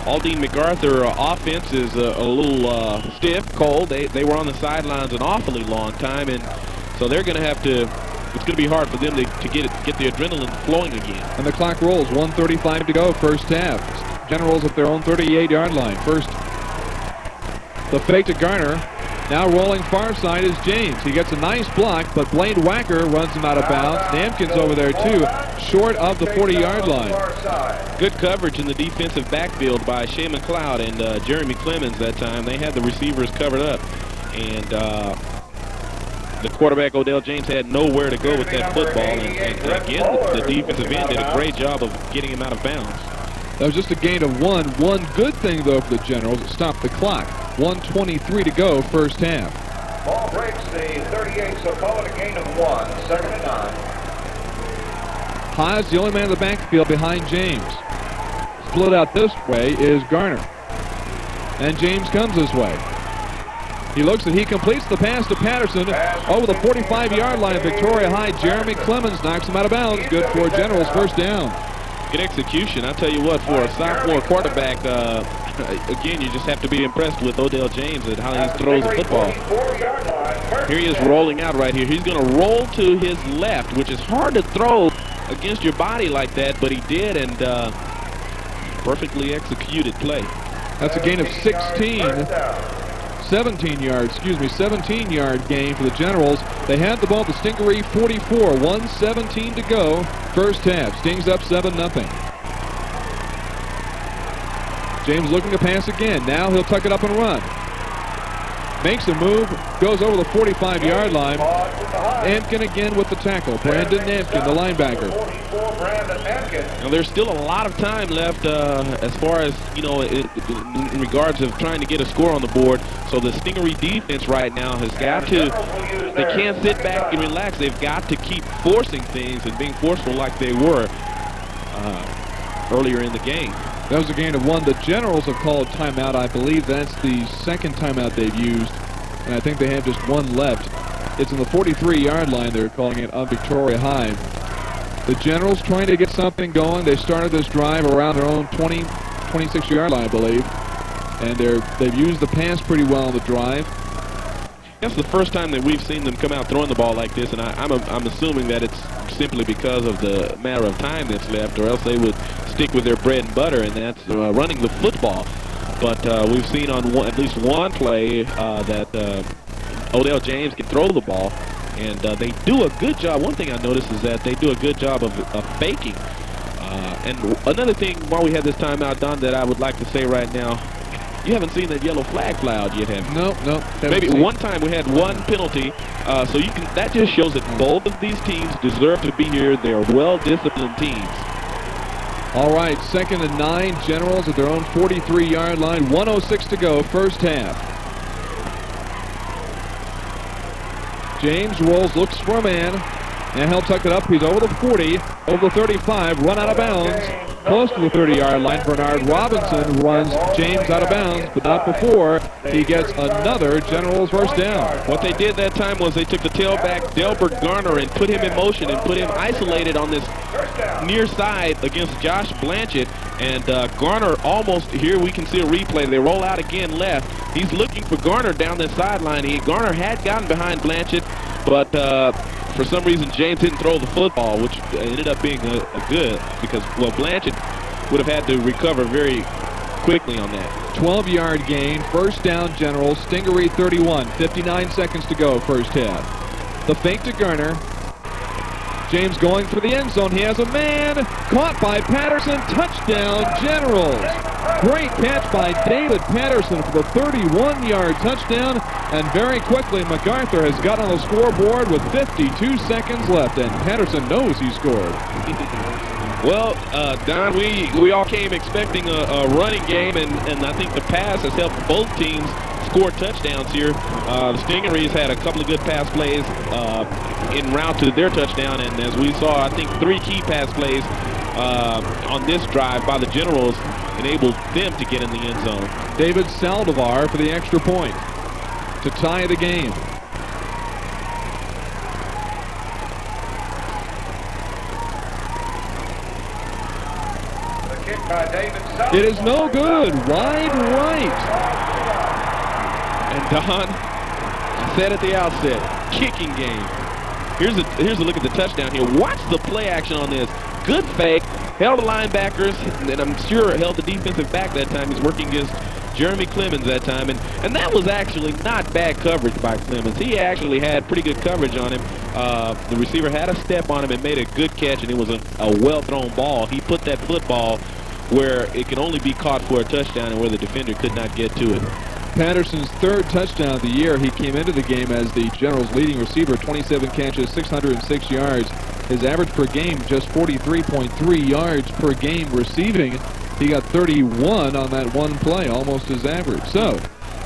Aldine MacArthur offense is a little stiff, cold. They were on the sidelines an awfully long time, and so they're going to have to, it's going to be hard for them to get the adrenaline flowing again. And the clock rolls, 1:35 to go, first half. Generals at their own 38-yard line. First, the fake to Garner. Now rolling far side is James. He gets a nice block, but Blaine Wacker runs him out of bounds. Namkin's over there too, short of the 40-yard line. Good coverage in the defensive backfield by Shea McLeod and Jeremy Clemens that time. They had the receivers covered up, and the quarterback, Odell James, had nowhere to go with that football, and again, the defensive end did a great job of getting him out of bounds. That was just a gain of 1. One good thing, though, for the Generals, it stopped the clock. 1:23 to go, first half. Ball breaks the 38, so call it a gain of 1, 2nd and 9. Haas, the only man in the backfield behind James. Split out this way is Garner. And James comes this way. He looks and he completes the pass to Patterson over the 45-yard line of Victoria High. Jeremy Clemens knocks him out of bounds. Good for Generals, first down. Good execution. I'll tell you what, for a sophomore quarterback, again, you just have to be impressed with Odell James and how he throws the football. Here he is rolling out right here. He's going to roll to his left, which is hard to throw against your body like that, but he did, and perfectly executed play. That's a gain of 17-yard gain for the Generals. They had the ball at the Stingaree 44, 1:17 to go, first half. Stings up 7-0. James looking to pass again. Now he'll tuck it up and run. Makes a move, goes over the 45-yard line. Namkin again with the tackle. Brandon Namkin, the linebacker. Now there's still a lot of time left as far as, you know, in regards of trying to get a score on the board. So the Stingaree defense right now has got to, they can't sit back and relax. They've got to keep forcing things and being forceful like they were earlier in the game. That was a gain of 1. The Generals have called timeout. I believe that's the second timeout they've used, and I think they have just 1 left. It's in the 43-yard line. They're calling it on Victoria High. The Generals trying to get something going. They started this drive around their own 26-yard line, I believe, and they've used the pass pretty well on the drive. That's the first time that we've seen them come out throwing the ball like this, and I'm assuming that it's simply because of the matter of time that's left, or else they would stick with their bread and butter, and that's running the football. But we've seen on at least one play that Odell James can throw the ball, and they do a good job. One thing I noticed is that they do a good job of faking. And another thing, while we have this timeout, Don, that I would like to say right now, you haven't seen that yellow flag fly out yet, have you? No. Maybe one time we had one penalty, so you can. That just shows that both of these teams deserve to be here. They are well-disciplined teams. All right, 2nd and 9. Generals at their own 43-yard line. 1:06 to go, first half. James rolls, looks for a man. Now he'll tuck it up. He's over the 40, over the 35, run out of bounds. close to the 30-yard line. Bernard Robinson runs James out of bounds, but not before he gets another Generals first down. What they did that time was they took the tailback, Delbert Garner, and put him in motion and put him isolated on this near side against Josh Blanchett. And Garner almost, here we can see a replay. They roll out again left. He's looking for Garner down the sideline. Garner had gotten behind Blanchett, but for some reason James didn't throw the football, which ended up being a good, because, well, Blanchett would have had to recover very quickly on that. 12-yard gain, first down Generals, Stingaree 31, 59 seconds to go, first half. The fake to Garner. James going for the end zone. He has a man. Caught by Patterson. Touchdown, Generals. Great catch by David Patterson for the 31-yard touchdown. And very quickly, MacArthur has got on the scoreboard with 52 seconds left. And Patterson knows he scored. Well, Don, we all came expecting a running game, and I think the pass has helped both teams score touchdowns here. The Stingarees had a couple of good pass plays en route to their touchdown, and as we saw, I think 3 key pass plays on this drive by the Generals enabled them to get in the end zone. David Saldivar for the extra point to tie the game. It is no good. Wide right. And Don, I said at the outset, kicking game. Here's a look at the touchdown here. Watch the play action on this. Good fake. Held the linebackers, and I'm sure held the defensive back that time. He's working against Jeremy Clemens that time, and that was actually not bad coverage by Clemens. He actually had pretty good coverage on him. The receiver had a step on him and made a good catch, and it was a well-thrown ball. He put that football where it could only be caught for a touchdown and where the defender could not get to it. Patterson's third touchdown of the year. He came into the game as the Generals' leading receiver, 27 catches, 606 yards. His average per game, just 43.3 yards per game receiving. He got 31 on that one play, almost his average. So,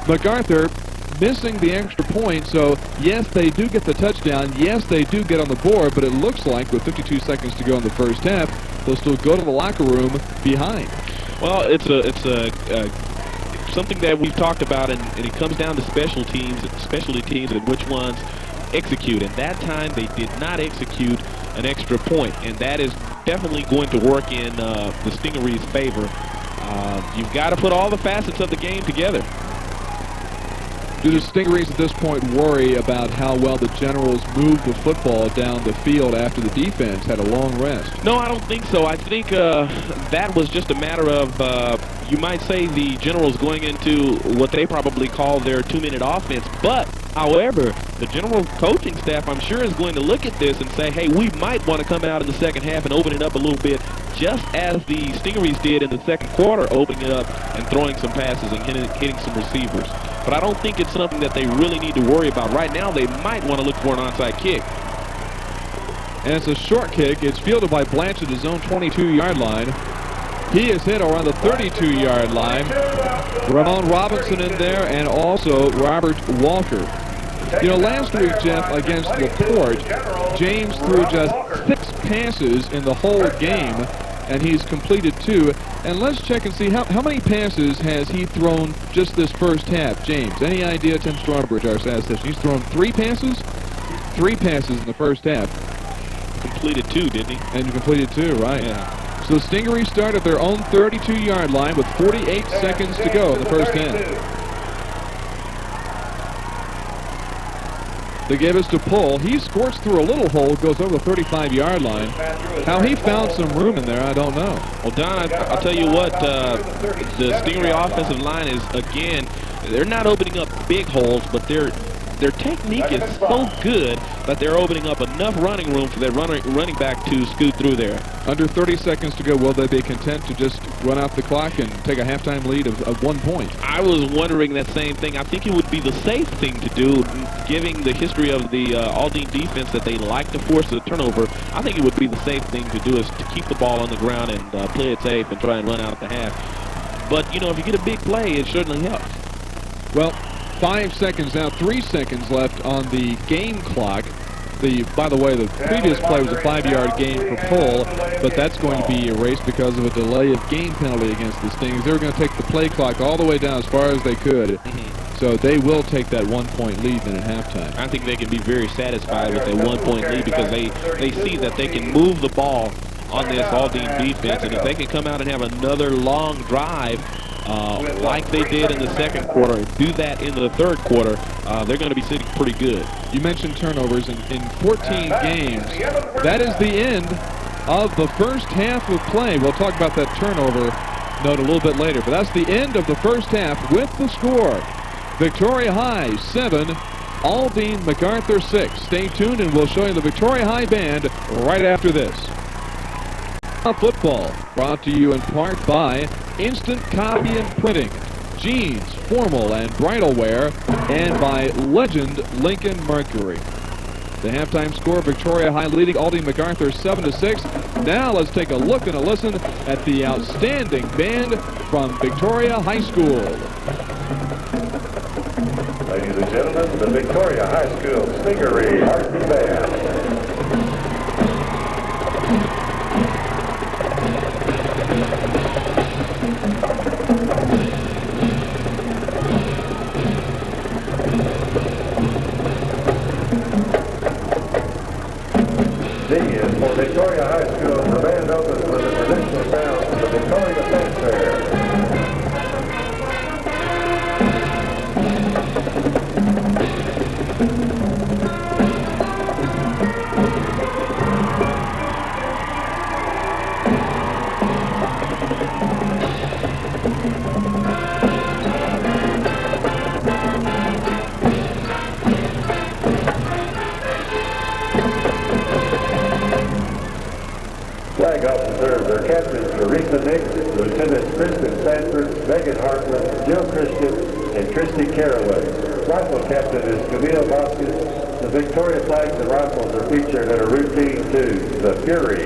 MacArthur missing the extra point, so yes, they do get the touchdown. Yes, they do get on the board, but it looks like with 52 seconds to go in the first half, they'll still go to the locker room behind. Well, it's something that we've talked about, and it comes down to specialty teams and which ones execute. And that time they did not execute an extra point, and that is definitely going to work in the Stingarees' favor. You've got to put all the facets of the game together. Do the Stingarees at this point worry about how well the Generals moved the football down the field after the defense had a long rest? No, I don't think so. I think that was just a matter of, you might say, the Generals going into what they probably call their 2-minute offense. But, however, the General coaching staff, I'm sure, is going to look at this and say, hey, we might want to come out in the second half and open it up a little bit, just as the Stingarees did in the second quarter, opening it up and throwing some passes and hitting some receivers. But I don't think it's something that they really need to worry about. Right now, they might want to look for an onside kick. And it's a short kick. It's fielded by Blanchett at his own 22-yard line. He is hit around the 32-yard line. Ramon Robinson in there, and also Robert Walker. You know, last week, Jeff, against LaPorte, James threw just 6 passes in the whole game, and he's completed 2. And let's check and see how many passes has he thrown just this first half, James. Any idea, Tim Strawbridge, our statistician? He's thrown 3 passes? 3 passes in the first half. Completed 2, didn't he? And you completed 2, right. Yeah. So the Stingarees start at their own 32-yard line with 48 seconds to go in the first half. They gave us to Pull. He squirts through a little hole, goes over the 35-yard line. How he found some room in there, I don't know. Well, Don, I'll tell you what, the Stingaree offensive line is, again, they're not opening up big holes, but their technique is so good that they're opening up enough running room for their running back to scoot through there. Under 30 seconds to go, will they be content to just run out the clock and take a halftime lead of 1 point? I was wondering that same thing. I think it would be the safe thing to do, given the history of the Aldine defense that they like to force the turnover. I think it would be the safe thing to do is to keep the ball on the ground and play it safe and try and run out the half. But, you know, if you get a big play, it certainly helps. Well, 5 seconds now, 3 seconds left on the game clock. By the way, the previous play was a 5-yard gain for Pohl, but that's going to be erased because of a delay of game penalty against the Stings. They were going to take the play clock all the way down as far as they could. So they will take that 1-point lead then at halftime. I think they can be very satisfied with that 1-point lead because they see that they can move the ball on this Aldine defense, and if they can come out and have another long drive like they did in the second quarter and do that in the third quarter, they're going to be sitting pretty good. You mentioned turnovers. In 14 games, that is the end of the first half of play. We'll talk about that turnover note a little bit later, but that's the end of the first half with the score. Victoria High 7, Aldine MacArthur 6. Stay tuned and we'll show you the Victoria High Band right after this. Football brought to you in part by Instant Copy and Printing, Jeans, Formal and Bridal Wear, and by Legend Lincoln Mercury. The halftime score, Victoria High leading Aldine MacArthur 7-6. Now let's take a look and a listen at the outstanding band from Victoria High School. Ladies and gentlemen, the Victoria High School Stingarees Marching Band. D is for Victoria High School. The band opens with a traditional sound from the Victoria Fanfare. Flag officers are Captains Teresa Nix, Lieutenants Kristen Sanford, Megan Hartman, Jill Christian, and Christy Caraway. Rifle Captain is Camille Vasquez. The Victoria flags and rifles are featured in a routine to the Fury.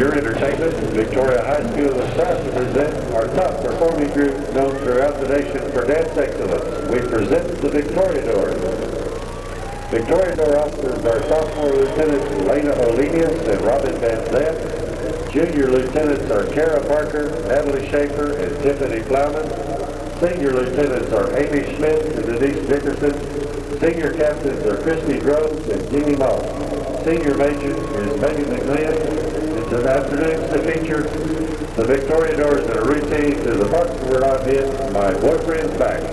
your entertainment, Victoria High School is proud to present our top performing group known throughout the nation for dance excellence. We present the Victoriadors. Victoriador officers are sophomore lieutenants Lena Olenius and Robin Van Zant. Junior lieutenants are Kara Parker, Natalie Schaefer, and Tiffany Plowman. Senior lieutenants are Amy Schmidt and Denise Dickerson. Senior captains are Christy Groves and Jeannie Moss. Senior major is Megan McMahon. And this afternoon's to feature the Victoriadors in a routine to the parts where I've hit my boyfriend's back.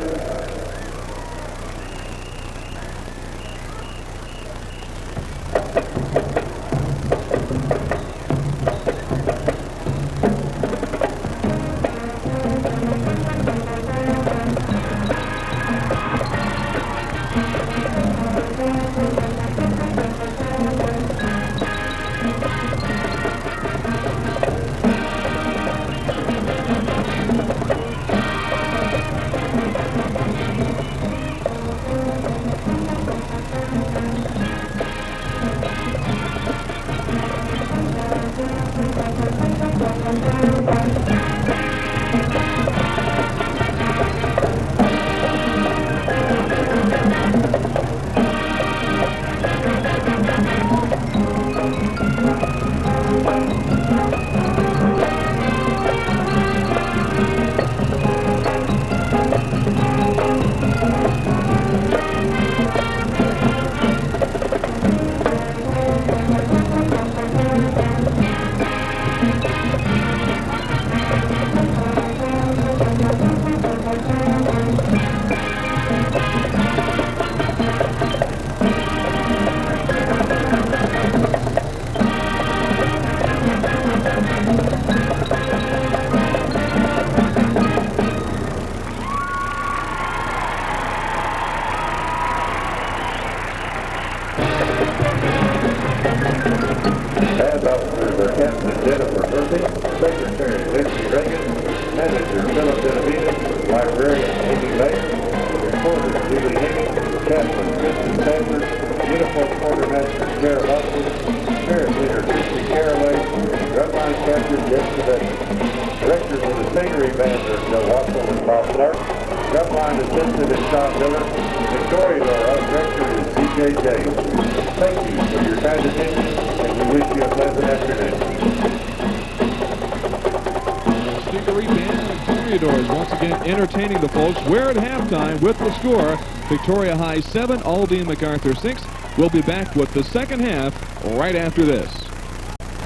Entertaining the folks. We're at halftime with the score. Victoria High 7, Aldine MacArthur 6. We'll be back with the second half right after this.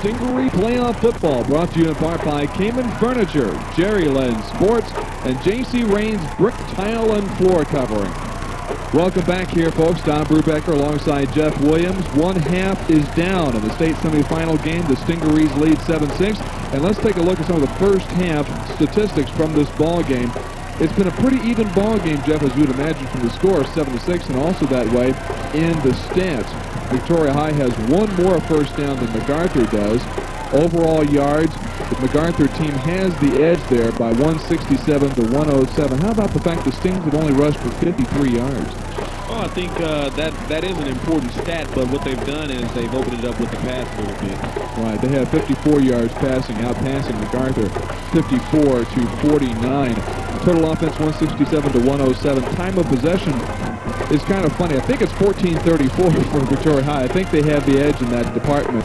Stingaree Playoff Football brought to you in part by Cayman Furniture, Jerry Len Sports, and J.C. Rain's Brick Tile and Floor Covering. Welcome back here, folks. Don Brubaker alongside Jeff Williams. One half is down in the state semifinal game. The Stingarees lead 7-6. And let's take a look at some of the first half statistics from this ball game. It's been a pretty even ball game, Jeff, as you'd imagine from the score, 7-6, and also that way in the stats. Victoria High has one more first down than MacArthur does. Overall yards, the MacArthur team has the edge there by 167 to 107. How about the fact the Stings have only rushed for 53 yards? Oh, I think that is an important stat, but what they've done is they've opened it up with the pass a little bit. Right, they have 54 yards passing, outpassing MacArthur 54 to 49. Total offense 167 to 107. Time of possession is kind of funny. I think it's 14:34 for Victoria High. I think they have the edge in that department,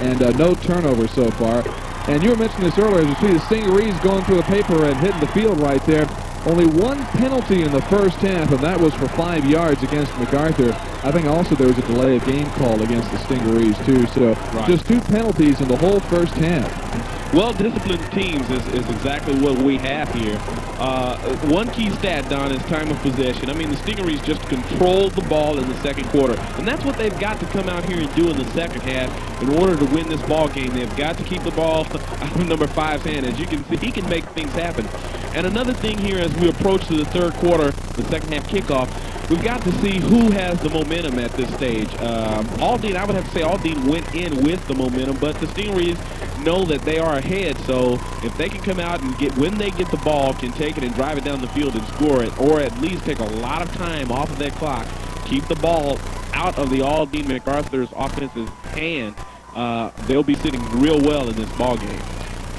and no turnover so far. And you were mentioning this earlier, as you see the Stingarees going through the paper and hitting the field right there. Only one penalty in the first half, and that was for 5 yards against MacArthur. I think also there was a delay of game call against the Stingarees, too. So just 2 penalties in the whole first half. Well-disciplined teams is exactly what we have here. One key stat, Don, is time of possession. I mean, the Stingarees just controlled the ball in the second quarter, and that's what they've got to come out here and do in the second half in order to win this ball game. They've got to keep the ball out of number 5's hand. As you can see, he can make things happen. And another thing here, as we approach to the third quarter, the second half kickoff, we've got to see who has the momentum at this stage. Aldine, I would have to say Aldine went in with the momentum, but the Stingarees know that they are ahead, so if they can come out and when they get the ball, can take it and drive it down the field and score it, or at least take a lot of time off of that clock, keep the ball out of the Aldine MacArthur's offensive hand, they'll be sitting real well in this ball game.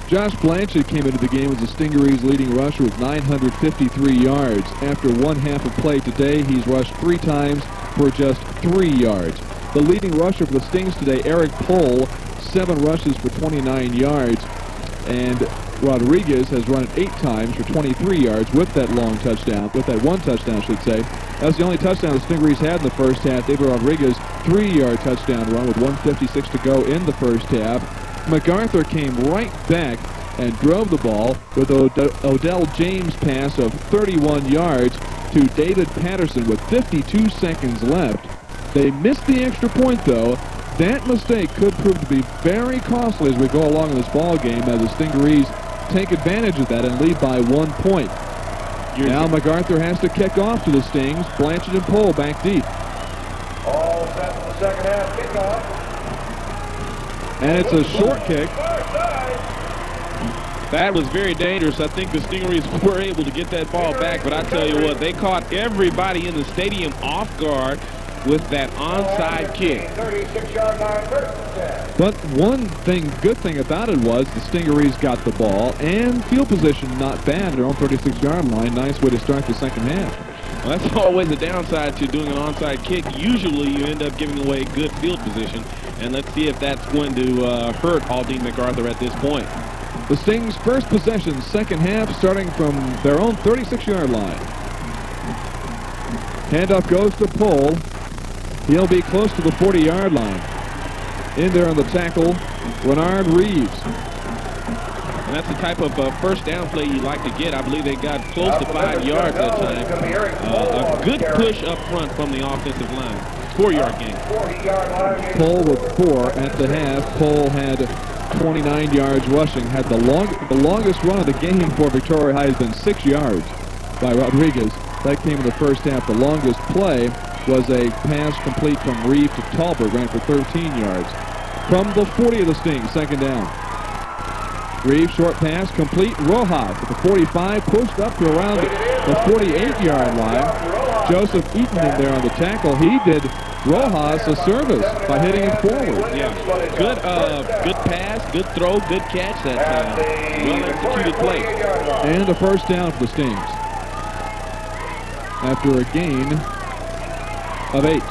Josh Blanchett came into the game as the Stingarees' leading rusher with 953 yards. After one half of play today, he's rushed 3 times for just 3 yards. The leading rusher for the Stings today, Eric Pohl, 7 rushes for 29 yards. And Rodriguez has run it 8 times for 23 yards with that long touchdown, with that one touchdown, I should say. That's the only touchdown the Stingarees had in the first half. David Rodriguez, 3-yard touchdown run with 1:56 to go in the first half. MacArthur came right back and drove the ball with Odell James' pass of 31 yards to David Patterson with 52 seconds left. They missed the extra point, though. That mistake could prove to be very costly as we go along in this ball game, as the Stingarees take advantage of that and lead by 1 point. Now MacArthur has to kick off to the Stings. Blanchard and Pohl back deep. All set for the second half kickoff. And it's a short kick. That was very dangerous. I think the Stingarees were able to get that ball back, but I tell you what, they caught everybody in the stadium off guard with that onside kick. 36-yard line, But one good thing about it was the Stingarees got the ball and field position not bad. Their own 36-yard line. Nice way to start the second half. Well, that's always the downside to doing an onside kick. Usually you end up giving away good field position, and let's see if that's going to hurt Aldine MacArthur at this point. The Stings' first possession, second half, starting from their own 36-yard line. Handoff goes to Pohl. He'll be close to the 40-yard line. In there on the tackle, Renard Reeves. And that's the type of first down play you like to get. I believe they got close to 5 yards that time. A good push up front from the offensive line. 4-yard gain. Pohl with 4 at the half. Pohl had 29 yards rushing. Had the longest run of the game for Victoria High has been 6 yards by Rodriguez. That came in the first half. The longest play was a pass complete from Reeve to Talbot, ran for 13 yards. From the 40 of the Stings, second down. Reeve, short pass, complete. Rojas at the 45, pushed up to around the 48-yard line. Joseph Eaton in there on the tackle. He did Rojas a service by hitting him forward. Yeah, good pass, good throw, good catch that time. Well-executed play. And a first down for the Stings after a gain of 8.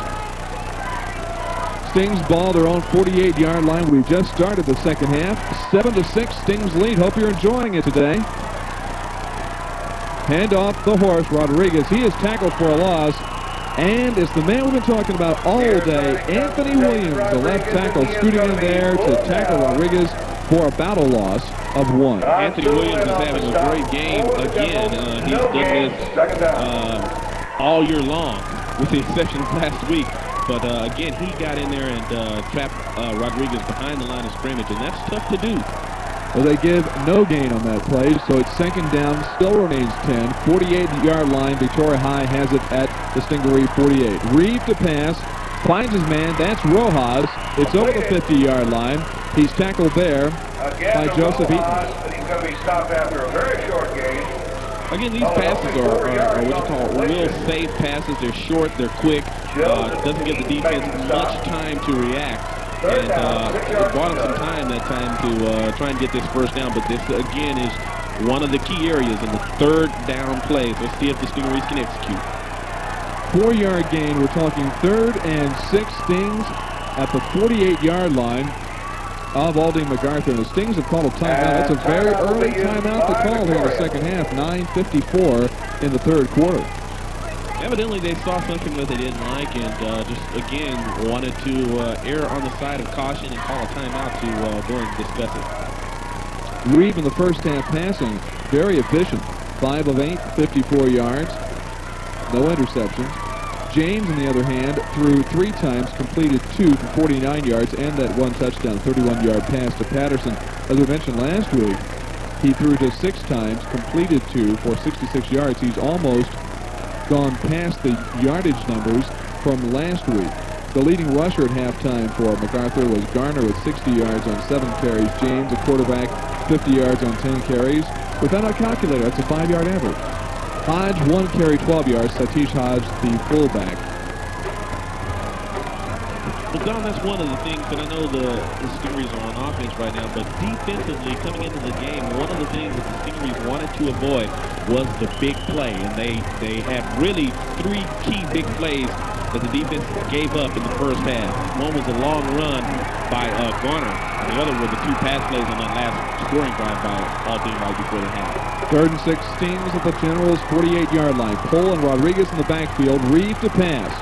Stings ball their own 48-yard line. We've just started the second half. 7-6 Stings lead. Hope you're enjoying it today. Hand off the horse, Rodriguez. He is tackled for a loss. And it's the man we've been talking about all day, Anthony Williams, the left tackle, scooting in there to tackle Rodriguez for about a loss of 1. Anthony Williams is having a great game again. He's done this all year long, with the exception of last week. But again, he got in there and trapped Rodriguez behind the line of scrimmage, and that's tough to do. Well, they give no gain on that play, so it's second down, still remains 10. 48-yard line, Victoria High has it at the Stingaree 48. Reeve to pass, finds his man, that's Rojas. It's over the 50-yard line. He's tackled there by Joseph Eaton. He's going to be stopped after a very short gain. Again, these passes are what you call real safe passes. They're short, they're quick. Doesn't give the defense much time to react. And it bought him some time that time to try and get this first down. But this, again, is one of the key areas in the third down plays. Let's see if the Stingarees can execute. 4-yard gain. We're talking 3rd and 6 Stings at the 48-yard line of Aldine MacArthur. And the Stings have called a timeout. That's a very early timeout to call here in the second half. 9:54 in the third quarter. Evidently, they saw something that they didn't like and just, again, wanted to err on the side of caution and call a timeout to go and discuss it. Reeve in the first half passing, very efficient. 5 of 8, 54 yards. No interceptions. James, on the other hand, threw 3 times, completed 2 for 49 yards, and that 1 touchdown, 31-yard pass to Patterson. As we mentioned last week, he threw just 6 times, completed 2 for 66 yards. He's almost gone past the yardage numbers from last week. The leading rusher at halftime for MacArthur was Garner with 60 yards on 7 carries. James, a quarterback, 50 yards on 10 carries. Without our calculator, that's a 5-yard average. Hodge, 1 carry, 12 yards. Satish Hodge, the fullback. Well, Don, that's one of the things, and I know the Stingarees are on offense right now, but defensively, coming into the game, one of the things that the Stingarees wanted to avoid was the big play, and they had really 3 key big plays that the defense gave up in the first half. One was a long run by Garner, and the other were the 2 pass plays on that last scoring drive by Aldine right before the half. 3rd and 6, Stings at the Generals' 48-yard line. Pohl and Rodriguez in the backfield. Reed to pass.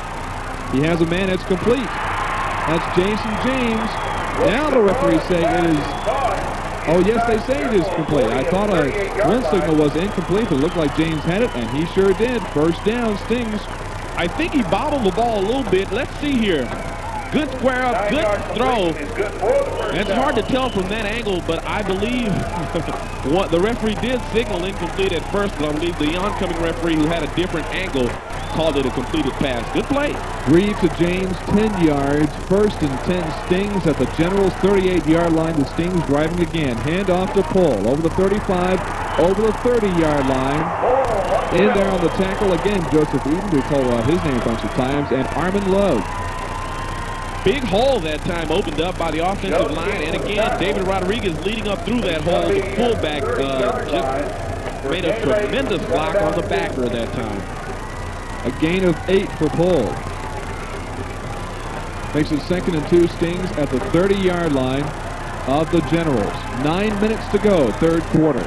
He has a man. It's complete. That's Jason James. Now the referees say it is. Oh, yes, they say it is complete. I thought a run signal was incomplete, but it looked like James had it, and he sure did. First down, Stings. I think he bobbled the ball a little bit. Let's see here. Good square up, good throw. It's hard to tell from that angle, but I believe what the referee did signal incomplete at first, but I believe the oncoming referee who had a different angle called it a completed pass. Good play. Reed to James, 10 yards. 1st and 10, Stings at the Generals' 38-yard line. The Stings driving again. Hand off to Pohl. Over the 35, over the 30-yard line. In there on the tackle again, Joseph Eden. We call out his name a bunch of times. And Armin Lowe. Big hole that time opened up by the offensive line. And again, David Rodriguez leading up through that hole. The fullback just made a tremendous block on the backer that time. A gain of 8 for Pohl. Makes it 2nd and 2, Stings at the 30-yard line of the Generals. 9 minutes to go, 3rd quarter.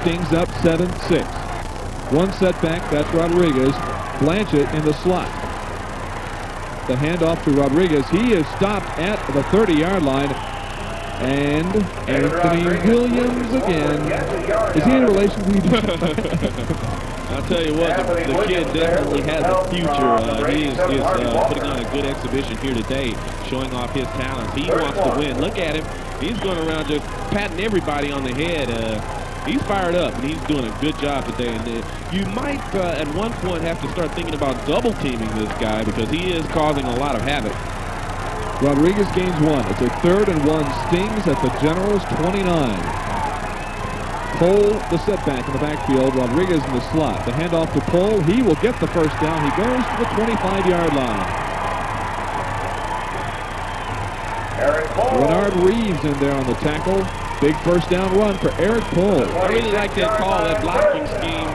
Stings up 7-6. One setback, that's Rodriguez. Blanchett in the slot. The handoff to Rodriguez. He is stopped at the 30-yard line. And Anthony Williams again. Is he in relation to you? I'll tell you what, the kid definitely has a future. He is putting on a good exhibition here today, showing off his talents. He wants to win. Look at him. He's going around just patting everybody on the head. He's fired up, and he's doing a good job today. And you might, at one point, have to start thinking about double-teaming this guy because he is causing a lot of havoc. Rodriguez gains 1. It's a 3rd and 1. Stings at the Generals' 29. Pohl, the setback in the backfield. Rodriguez in the slot. The handoff to Pohl. He will get the first down. He goes to the 25-yard line. Renard Reeves in there on the tackle. Big first down run for Eric Pohl. I really like that call, that blocking scheme.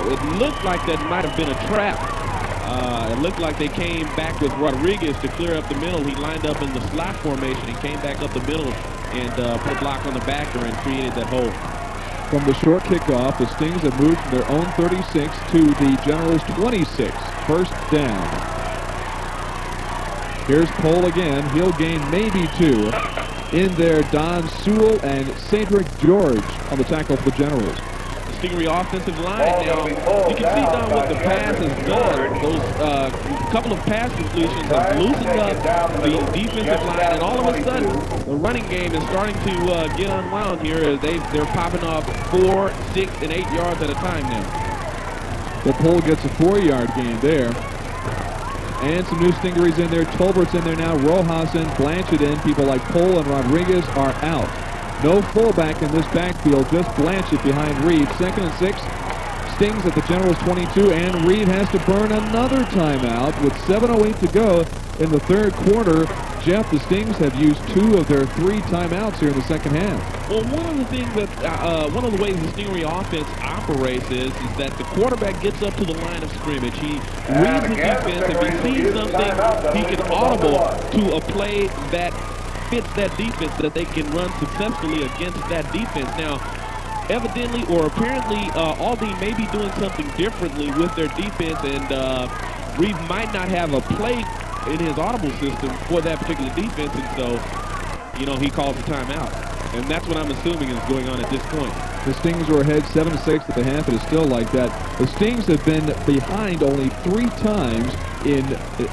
It looked like that might have been a trap. It looked like they came back with Rodriguez to clear up the middle. He lined up in the slot formation and came back up the middle and put a block on the backer and created that hole. From the short kickoff, the Stings have moved from their own 36 to the Generals' 26. First down. Here's Pohl again. He'll gain maybe 2. In there, Don Sewell and Cedric George on the tackle for the Generals. The Stingaree offensive line now, you can see, Don, what the pass has done. Those couple of pass completions have loosened up the defensive line, and all of a sudden, the running game is starting to get unwound here. They're popping off 4, 6, and 8 yards at a time now. Well, Pohl gets a 4-yard gain there. And some new Stingarees in there. Tolbert's in there now. Rojas in, Blanchett in. People like Pohl and Rodriguez are out. No fullback in this backfield, just Blanchett behind Reed. 2nd and 6. Stings at the Generals' 22, and Reed has to burn another timeout with 7:08 to go in the 3rd quarter. Jeff, the Stings have used 2 of their 3 timeouts here in the second half. Well, one of the things that, one of the ways the Stingaree offense operates is that the quarterback gets up to the line of scrimmage. He reads the defense. If he sees something, he can audible to a play that fits that defense, that they can run successfully against that defense. Now, evidently or apparently, Aldine may be doing something differently with their defense, and Reed might not have a play in his audible system for that particular defense, and so, you know, he calls a timeout. And that's what I'm assuming is going on at this point. The Stings were ahead 7-6 at the half. It is still like that. The Stings have been behind only 3 times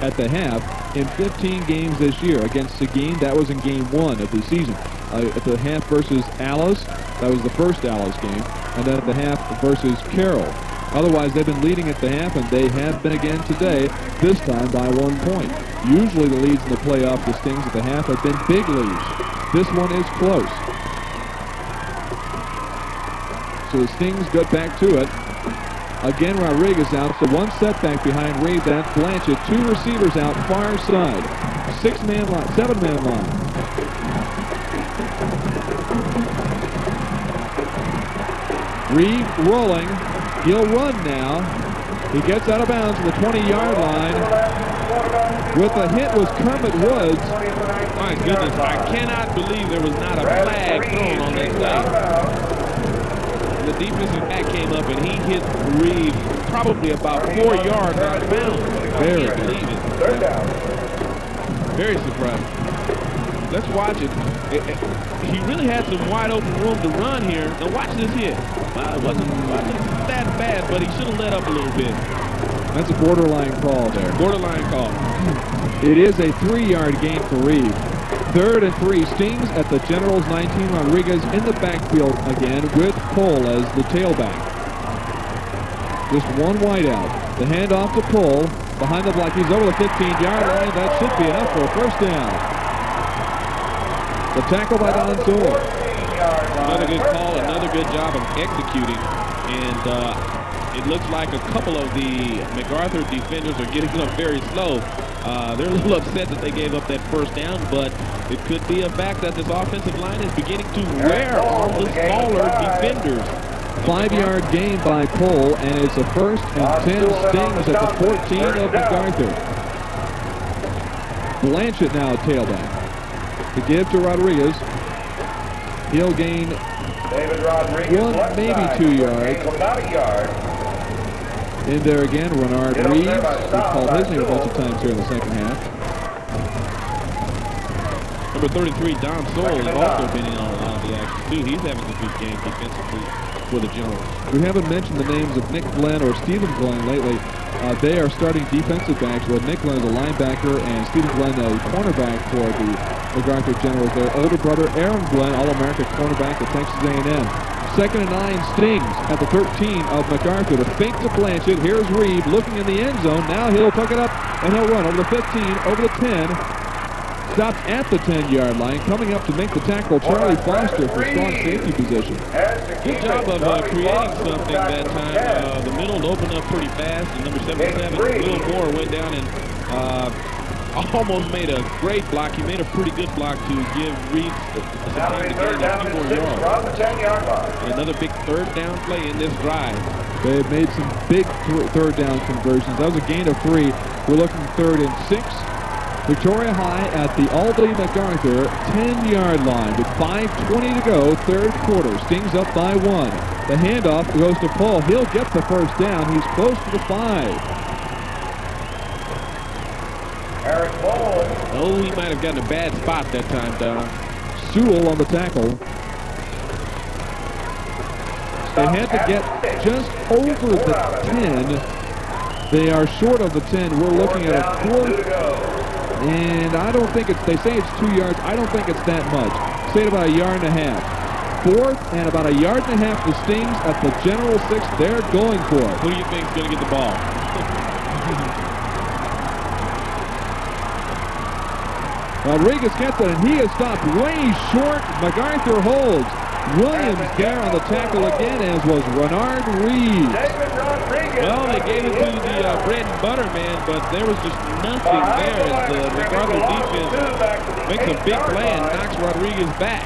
at the half in 15 games this year. Against Seguin, that was in game 1 of the season. At the half versus Alice, that was the first Alice game. And then at the half versus Carroll. Otherwise, they've been leading at the half, and they have been again today, this time by 1 point. Usually the leads in the playoff, the Stings at the half, have been big leads. This one is close. So the Stings got back to it. Again, Rodriguez out, so 1 setback behind Reed. That's Blanchett. 2 receivers out, far side. 6-man line, 7-man line. Reed rolling. He'll run now. He gets out of bounds to the 20-yard line. With the hit was Kermit Woods. My goodness, I cannot believe there was not a flag thrown on that play. The defensive back came up and he hit Reeves probably about 4 yards out of bounds. Very I can't believe it. Third down. Very surprising. Let's watch it. He really had some wide open room to run here. Now watch this hit. It wasn't that bad, but he should have let up a little bit. That's a borderline call there. Borderline call. It is a 3-yard gain for Reeves. 3rd and 3. Stings at the Generals 19. Rodriguez in the backfield again with Cole as the tailback. Just one wide out. The handoff to Cole. Behind the block. He's over the 15-yard line. That should be enough for a first down. The tackle by Don Sewell. Another good call. Another good job of executing. And it looks like a couple of the MacArthur defenders are getting up very slow. They're a little upset that they gave up that first down, but it could be a fact that this offensive line is beginning to wear on the smaller defenders. 5-yard gain by Cole, and it's a 1st and 10. Stings at the 14 of MacArthur. Blanchett now tailback. To give to Rodriguez. He'll gain David Rodriguez, 1, maybe 2 yards. About a yard. In there again, Renard Reeves. We've called his name a bunch of times here in the second half. Number 33, Don Sewell, has also been in on a lot of the action, too. He's having a good game defensively for the Generals. We haven't mentioned the names of Nick Glenn or Stephen Glenn lately. They are starting defensive backs. Well, Nick Glenn is a linebacker and Stephen Glenn a cornerback for the MacArthur Generals. Their older brother, Aaron Glenn, All-America cornerback at Texas A&M. 2nd and 9, Stings at the 13 of MacArthur. The fake to Blanchett. Here's Reed looking in the end zone. Now he'll tuck it up and he'll run over the 15, over the 10. Stopped at the 10-yard line. Coming up to make the tackle, Charlie Foster for strong safety position. Good job of creating something that time. The middle opened up pretty fast, and number 77, Will Moore, went down and almost made a great block. He made a pretty good block to give Reed some time to gain a few more yards. And another big 3rd down play in this drive. They've made some big 3rd down conversions. That was a gain of 3. We're looking 3rd and 6. Victoria High at the Aldine MacArthur 10-yard line with 5:20 to go, 3rd quarter. Stings up by 1. The handoff goes to Paul. He'll get the first down. He's close to the 5. Eric Cole. Oh, he might have gotten a bad spot that time, Don. Sewell on the tackle. They had to get just over the 10. They are short of the 10. We're looking at a 4th. And I don't think it's, they say it's 2 yards. I don't think it's that much. Say it about a yard and a half. 4th and about a yard and a half to Stings at the General 6. They're going for it. Who do you think is going to get the ball? Rodriguez gets it, and he is stopped way short. MacArthur holds. Williams there on the tackle again, as was Renard Reeves. Well, they gave it to the bread and butter man, but there was just nothing there as the MacArthur defense makes a big play and knocks Rodriguez back.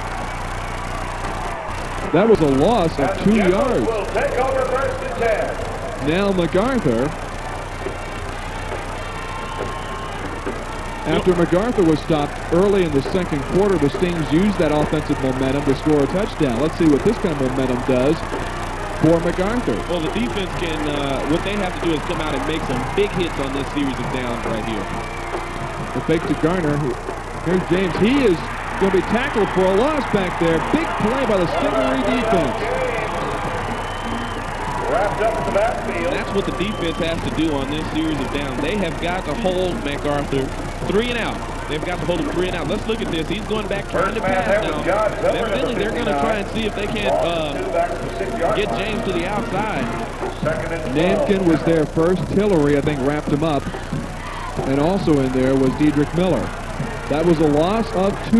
That was a loss of 2 yards. Will take over 1st and 10. Now MacArthur, after MacArthur was stopped early in the 2nd quarter, the Stings used that offensive momentum to score a touchdown. Let's see what this kind of momentum does for MacArthur. Well, the defense can, what they have to do is come out and make some big hits on this series of downs right here. The fake to Garner. Here's James. He is going to be tackled for a loss back there. Big play by the Stingaree defense. Wrapped up in the backfield. That's what the defense has to do on this series of downs. They have got to hold MacArthur 3 and out. They've got to hold him 3 and out. Let's look at this. He's going back trying to pass now. And evidently they're going to try and see if they can't get James to the outside. Namkin was there first. Tillery, I think, wrapped him up. And also in there was Diedrich Miller. That was a loss of 2.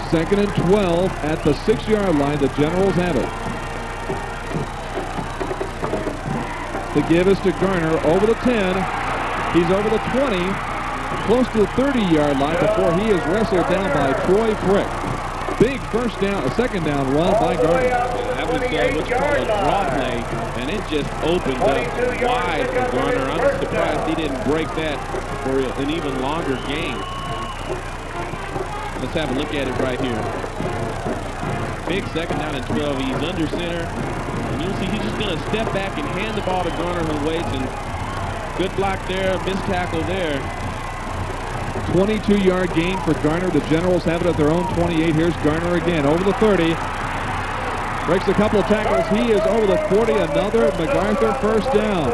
2nd and 12 at the 6-yard line. The Generals have it. The give is to Garner over the 10. He's over the 20, close to the 30-yard line before he is wrestled down by Troy Frick. Big second down run by Garner. That was what you call a draw play, and it just opened up wide for Garner. I'm surprised he didn't break that for an even longer gain. Let's have a look at it right here. Big second down and 12. He's under center. And you'll see he's just going to step back and hand the ball to Garner, who waits. And good block there, missed tackle there. 22-yard gain for Garner. The Generals have it at their own 28. Here's Garner again over the 30. Breaks a couple of tackles. He is over the 40. Another MacArthur first down.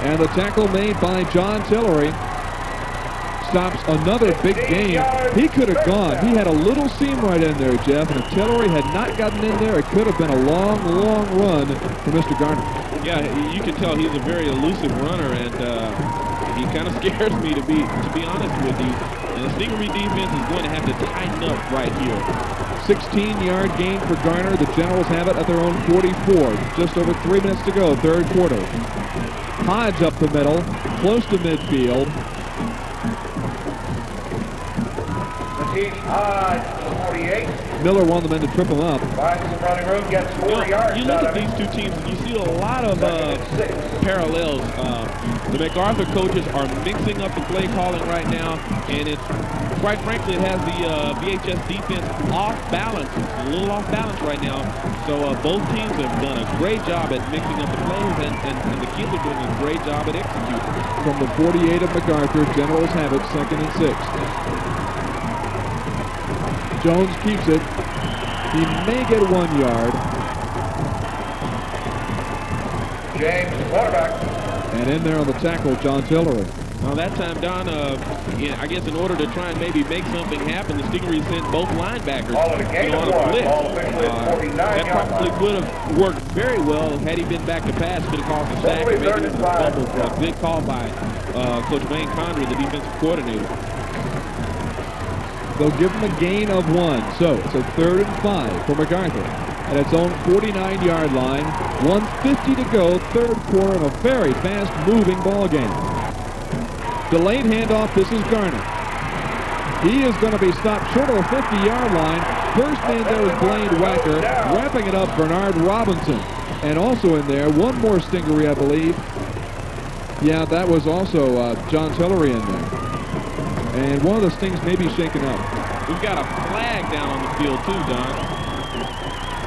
And the tackle made by John Tillery stops another big gain. He could have gone. He had a little seam right in there, Jeff, and if Tillery had not gotten in there, it could have been a long, long run for Mr. Garner. Yeah, you can tell he's a very elusive runner, and he kind of scares me, to be honest with you. And the Stingaree defense is going to have to tighten up right here. 16-yard gain for Garner. The Generals have it at their own 44. Just over 3 minutes to go, third quarter. Hodge up the middle, close to midfield. Hodge, 48. Miller won the men to trip him up. Finds some running room, gets 4 yards. You look at these two teams, and you see a lot of parallels. The MacArthur coaches are mixing up the play calling right now, and it's, quite frankly, it has the VHS defense off balance. It's a little off balance right now. So both teams have done a great job at mixing up the plays, and the kids are doing a great job at executing. From the 48 of MacArthur, Generals have it, 2nd and 6. Jones keeps it. He may get 1 yard. James, quarterback. And in there on the tackle, John Tillery. Now that time, Don, I guess in order to try and maybe make something happen, the Stingarees sent both linebackers on a blitz. That probably would have worked very well had he been back to pass. Could have caused a sack and maybe even a fumble. A good call by Coach Wayne Condry, the defensive coordinator. They'll give him a gain of 1. So it's a 3rd and 5 for MacArthur at its own 49-yard line. 1:50 to go, third quarter of a very fast-moving ball game. Delayed handoff. This is Garner. He is going to be stopped short of the 50-yard line. First man there is Blaine Wacker. Wrapping it up, Bernard Robinson. And also in there, one more Stingaree, I believe. Yeah, that was also John Tillery in there. And one of the Stings may be shaken up. We've got a flag down on the field too, Don.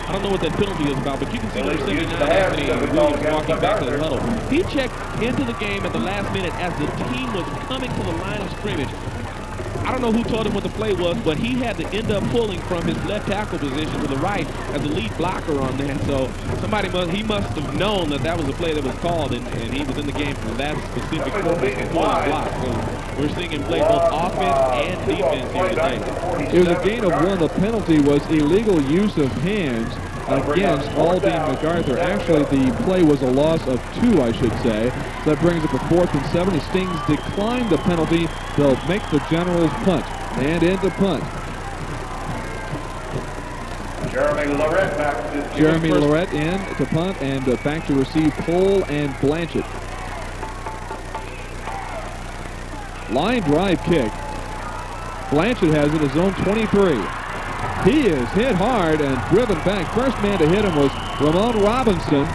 I don't know what that penalty is about, but you can see number 79, Anthony Williams, walking back to the huddle. He checked into the game at the last minute as the team was coming to the line of scrimmage. I don't know who told him what the play was, but he had to end up pulling from his left tackle position to the right as the lead blocker on that. So he must have known that was a play that was called, and he was in the game for that specific purpose to pull his block. So we're seeing him play both offense and defense here today. It was a gain of 1. The penalty was illegal use of hands against Aldine MacArthur. Actually, the play was a loss of 2, I should say. So that brings up a 4th and 7. The Stings declined the penalty. They'll make the Generals punt. And into punt. Jeremy Lorette back. Jeremy Lorette in to punt, and back to receive Cole and Blanchett. Line drive kick. Blanchett has it his own 23. He is hit hard and driven back. First man to hit him was Ramon Robinson.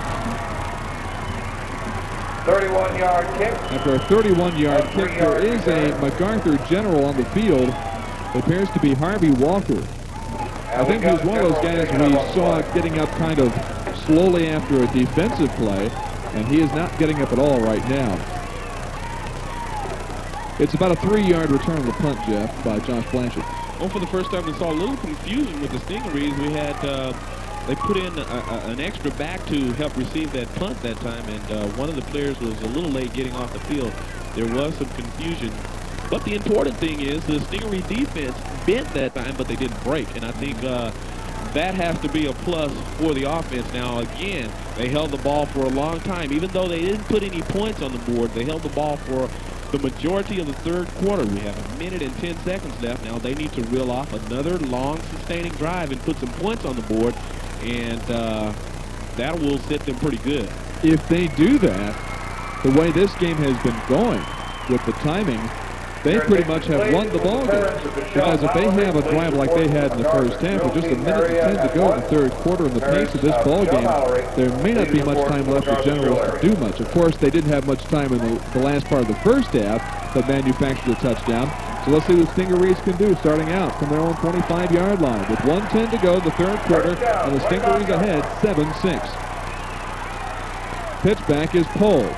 31-yard kick. After a 31-yard kick, there is a MacArthur General on the field. It appears to be Harvey Walker. I think he's one of those guys we saw getting up kind of slowly after a defensive play, and he is not getting up at all right now. It's about a 3-yard return of the punt, Jeff, by Josh Blanchett. Well, for the first time, we saw a little confusion with the Stingarees. We had they put in an extra back to help receive that punt that time, and one of the players was a little late getting off the field. There was some confusion. But the important thing is the Stingaree defense bent that time, but they didn't break. And I think that has to be a plus for the offense. Now, again, they held the ball for a long time. Even though they didn't put any points on the board, they held the ball for the majority of the third quarter. We have 1 minute and 10 seconds left. Now they need to reel off another long, sustaining drive and put some points on the board, and that will set them pretty good. If they do that, the way this game has been going with the timing, they pretty much have won the ball game. Because if they have a drive like they had in the first half with just a minute and 10 to go in the third quarter in the pace of this ball game, there may not be much time left for Generals to do much. Of course, they didn't have much time in the last part of the first half, but manufactured a touchdown. So let's see what Stingarees can do starting out from their own 25-yard line. With 1:10 to go in the third quarter, and the Stingarees ahead 7-6. Pitch back is Pohl.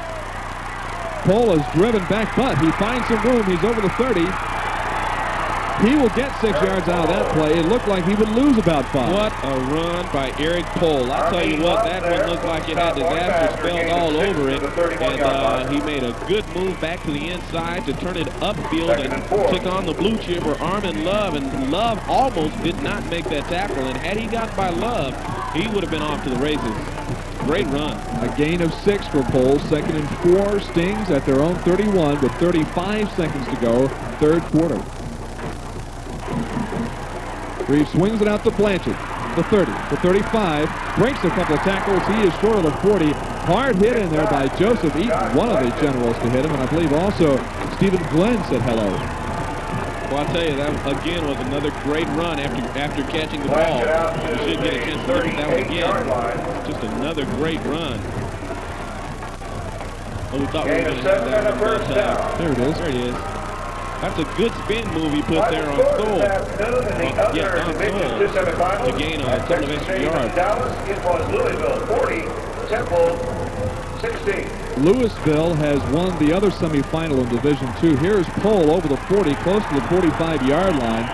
Pohl is driven back, but he finds some room. He's over the 30. He will get 6 yards out of that play. It looked like he would lose about 5. What a run by Eric Pohl. I tell you what, that one looked like it had disaster spelled all over it. And he made a good move back to the inside to turn it upfield and took on the blue chipper, Armin Love. And Love almost did not make that tackle. And had he got by Love, he would have been off to the races. Great run. A gain of 6 for Pohl. 2nd and 4. Stings at their own 31 with 35 seconds to go. Third quarter. Reeves swings it out to Blanchard. The 30, the 35. Breaks a couple of tackles. He is short of the 40. Hard hit in there by Joseph Eaton, one of the Generals, to hit him. And I believe also Stephen Glenn said hello. Well, I'll tell you, that again was another great run after catching the ball. You should get a chance to look at that one again. Just another great run. Oh, we thought we were going to have that one, but there it is. There it is. That's a good spin move he put there on Stoll. Yeah, on Stoll to gain a couple of extra yards. It was Louisville 40, Temple 16. Louisville has won the other semifinal in Division II. Here's Pohl over the 40, close to the 45-yard line.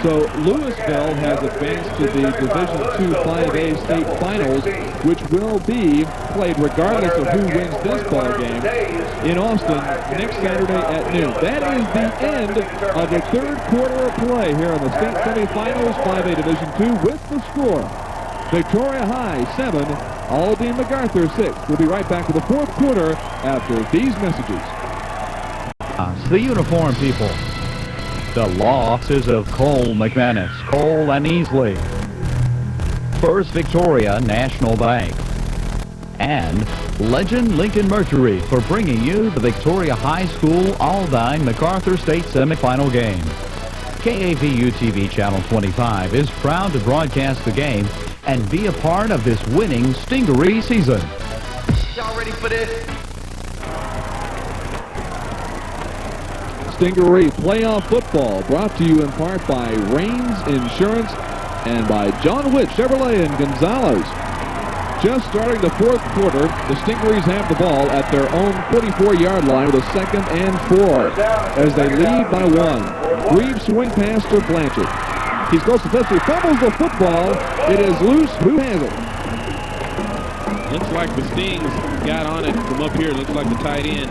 So Louisville has advanced to the Division II 5A state finals, which will be played regardless of who wins this ball game in Austin next Saturday at noon. That is the end of the third quarter of play here in the state semifinals 5A Division II with the score. Victoria High 7, Aldine MacArthur 6. We'll be right back with the fourth quarter after these messages. The uniform people. The losses of Cole McManus, Cole and Easley, First Victoria National Bank, and Legend Lincoln Mercury for bringing you the Victoria High School Aldine MacArthur State semifinal game. KAVU TV Channel 25 is proud to broadcast the game and be a part of this winning Stingaree season. Y'all ready for this? Stingaree playoff football brought to you in part by Rains Insurance and by John Witt Chevrolet and Gonzalez. Just starting the fourth quarter, the Stingarees have the ball at their own 44-yard line with a 2nd and 4 as they lead by 1. Reeves swing pass to Blanchard. He's close to touch. He fumbles the football. It is loose. Who has it? Looks like the Stings got on it from up here. Looks like the tight end.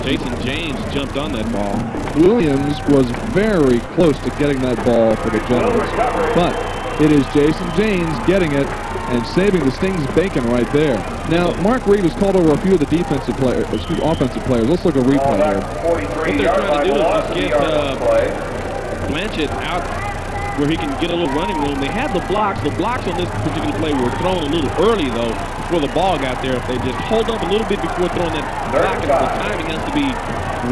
Jason James jumped on that ball. Williams was very close to getting that ball for the Generals. But it is Jason James getting it and saving the Stings bacon right there. Now, Mark Reed was called over a few of the offensive players. Let's look at a replay here. What they're trying to do is just get Blanchard out where he can get a little running room. They had the blocks. The blocks on this particular play were thrown a little early, though, before the ball got there. If they just hold up a little bit before throwing that block, and the timing has to be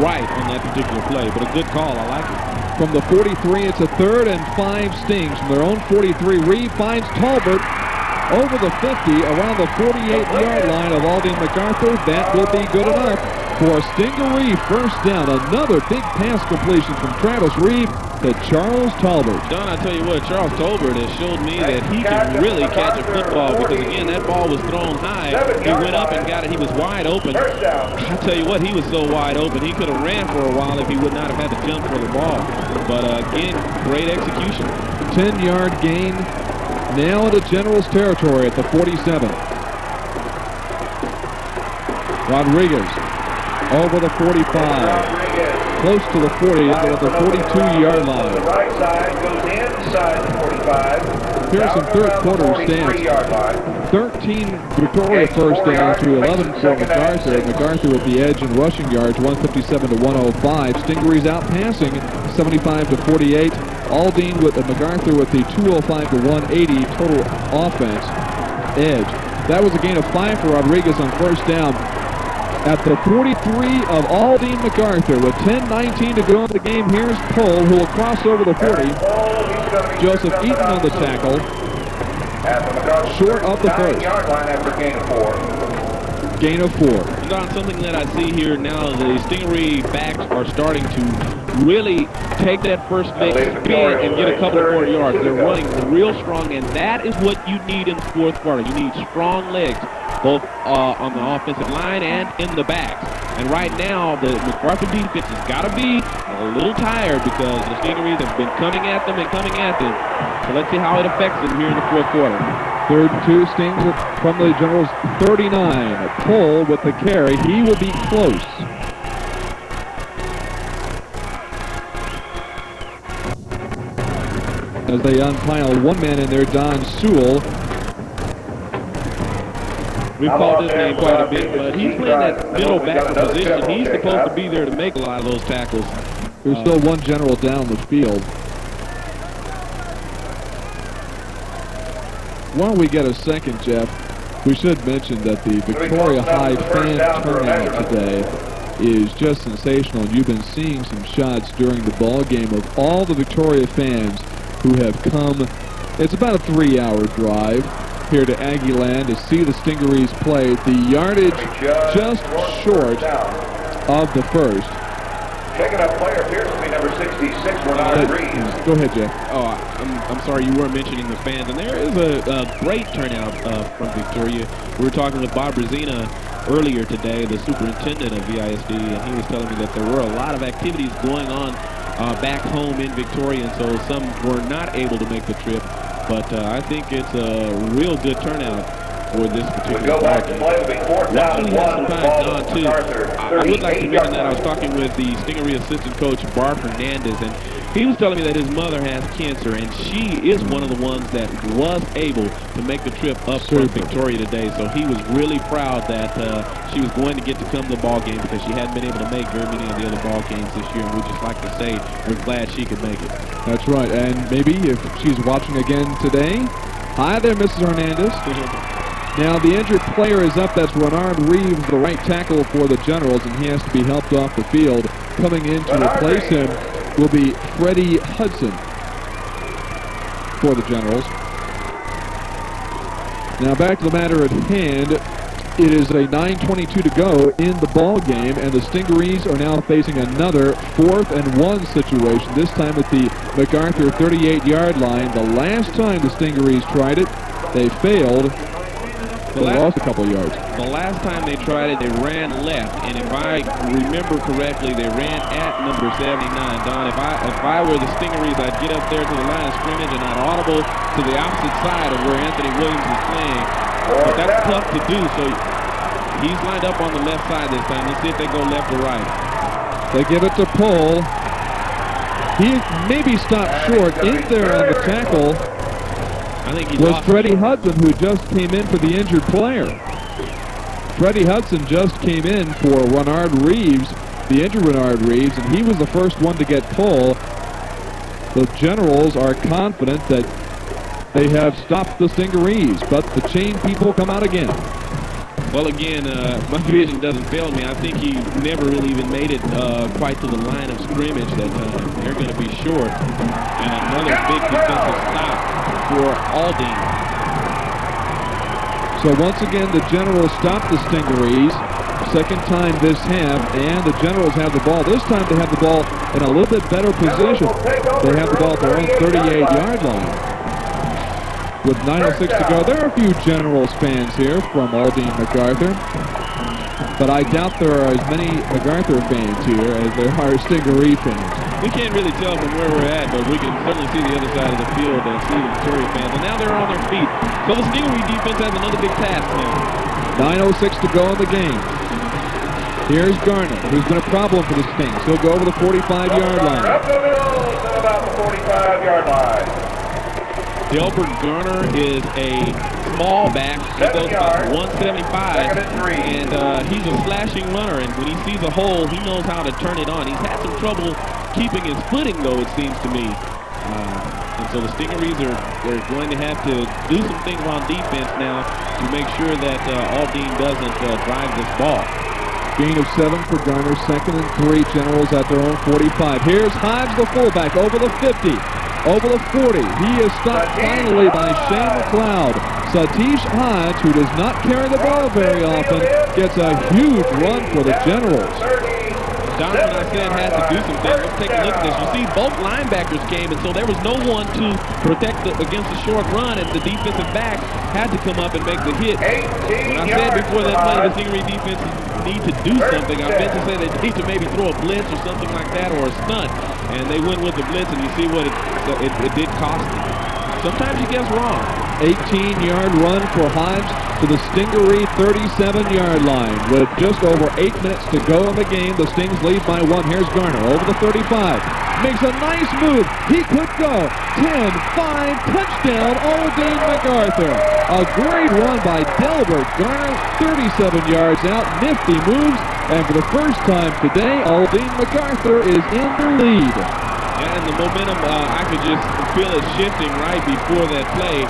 right on that particular play. But a good call. I like it. From the 43, it's a 3rd and 5 Stings. From their own 43, Reed finds Talbot over the 50, around the 48-yard line of Aldine MacArthur. That will be good enough for a Stingaree first down. Another big pass completion from Travis Reed to Charles Talbot. Don, I tell you what, Charles Talbot has showed me that he can really catch a football because, again, that ball was thrown high. He went up and got it. He was wide open. I tell you what, he was so wide open. He could have ran for a while if he would not have had to jump for the ball. But, again, great execution. 10-yard gain. Now into Generals territory at the 47. Rodriguez over the 45. Close to the 40, at the 42-yard line. The right side goes inside the 45. Here's some third quarter stats. 13 Victoria first down to 11 for MacArthur. MacArthur with the edge in rushing yards, 157 to 105. Stingarees out passing, 75 to 48. Aldine with MacArthur with the 205 to 180 total offense edge. That was a gain of 5 for Rodriguez on first down. At the 43 of Aldine MacArthur with 10:19 to go in the game, here's Cole, who will cross over the 40. Joseph Eaton on the tackle. Short of the first. Yard line after gain of 4. Gain of 4. Don, something that I see here now, the Stingaree backs are starting to really take that first big spin and get a couple more yards. They're running real strong, and that is what you need in the fourth quarter. You need strong legs, both on the offensive line and in the backs. And right now, the MacArthur defense has got to be a little tired because the Stingarees have been coming at them and coming at them. So let's see how it affects them here in the fourth quarter. Third and 2, Stings from the Generals 39. Cole with the carry. He will be close. As they unpile one man in there, Don Sewell. We've called this game quite a bit, but he's playing that middle backer position. He's supposed to be there to make a lot of those tackles. There's still one General down the field. While we get a second, Jeff, we should mention that the Victoria High fan turnout today is just sensational. And you've been seeing some shots during the ball game of all the Victoria fans who have come. It's about a 3-hour drive here to Aggieland to see the Stingarees play. The yardage just short of the first. Checking up player appears to be number 66, Renard Reeves. Go ahead, Jeff. Oh, I'm sorry you weren't mentioning the fans. And there is a great turnout from Victoria. We were talking with Bob Brazina earlier today, the superintendent of VISD, and he was telling me that there were a lot of activities going on back home in Victoria, and so some were not able to make the trip. But I think it's a real good turnout for this particular ball game. Watching some time, Don, too, I would like to mention that I was talking with the Stingaree assistant coach, Barb Hernandez, and he was telling me that his mother has cancer, and she is one of the ones that was able to make the trip up from Victoria today. So he was really proud that she was going to get to come to the ball game because she hadn't been able to make very many of the other ball games this year, and we'd just like to say we're glad she could make it. That's right, and maybe if she's watching again today, hi there, Mrs. Hernandez. Now the injured player is up. That's Renard Reeves, the right tackle for the Generals, and he has to be helped off the field. Coming in to replace him will be Freddie Hudson for the Generals. Now back to the matter at hand. It is a 9:22 to go in the ball game, and the Stingarees are now facing another 4th and 1 situation, this time at the MacArthur 38-yard line. The last time the Stingarees tried it, they failed. They lost a couple of yards. The last time they tried it, they ran left, and if I remember correctly, they ran at number 79. Don, if I were the Stingarees, I'd get up there to the line of scrimmage and I'd audible to the opposite side of where Anthony Williams is playing. But that's tough to do, so he's lined up on the left side this time. Let's see if they go left or right. They give it to Pohl. He maybe stopped short in there on the tackle. I think he was Freddie Hudson, who just came in for the injured player. Freddie Hudson just came in for Renard Reeves, the injured Renard Reeves, and he was the first one to get Pohl. The Generals are confident that they have stopped the Stingarees, but the chain people come out again. Well, again, my vision doesn't fail me. I think he never really even made it quite to the line of scrimmage that time. They're going to be short. And another big defensive stop for Aldine. So once again, the Generals stop the Stingarees. Second time this half, and the Generals have the ball. This time they have the ball in a little bit better position. They have the ball at their own 38-yard line. With 9:06 to go, there are a few Generals fans here from Aldine MacArthur, but I doubt there are as many MacArthur fans here as there are Stingaree fans. We can't really tell from where we're at, but we can certainly see the other side of the field and see the Victoria fans. And now they're on their feet. So the Stingaree defense has another big task now. 9:06 to go in the game. Here's Garner, who's been a problem for the Stings. He'll go over the 45-yard line. Up the middle to about the 45-yard line. Delbert Garner is a small back. He goes about 175, and he's a slashing runner. And when he sees a hole, he knows how to turn it on. He's had some trouble keeping his footing, though, it seems to me. And so the Stingarees are going to have to do some things on defense now to make sure that Aldine doesn't drive this ball. Gain of 7 for Garner. 2nd and 3. Generals at their own 45. Here's Hodge, the fullback, over the 50, over the 40. He is stopped finally by Shane McLeod. Satish Hodge, who does not carry the ball very often, gets a huge run for the Generals. Don, when I said had to do some things, let's take a look at this. You see, both linebackers came, and so there was no one to protect against the short run, and the defensive back had to come up and make the hit. When I said before that play, the Stingaree defense need to do something, I meant to say they need to maybe throw a blitz or something like that, or a stunt, and they went with the blitz, and you see what it did cost them. Sometimes you guess wrong. 18-yard run for Hodge to the Stingaree 37-yard line. With just over 8 minutes to go in the game, the Stings lead by 1. Here's Garner over the 35. Makes a nice move. He could go. 10-5, touchdown, Aldine MacArthur. A great run by Delbert. Garner 37 yards out. Nifty moves. And for the first time today, Aldine MacArthur is in the lead. And the momentum, I could just feel it shifting right before that play.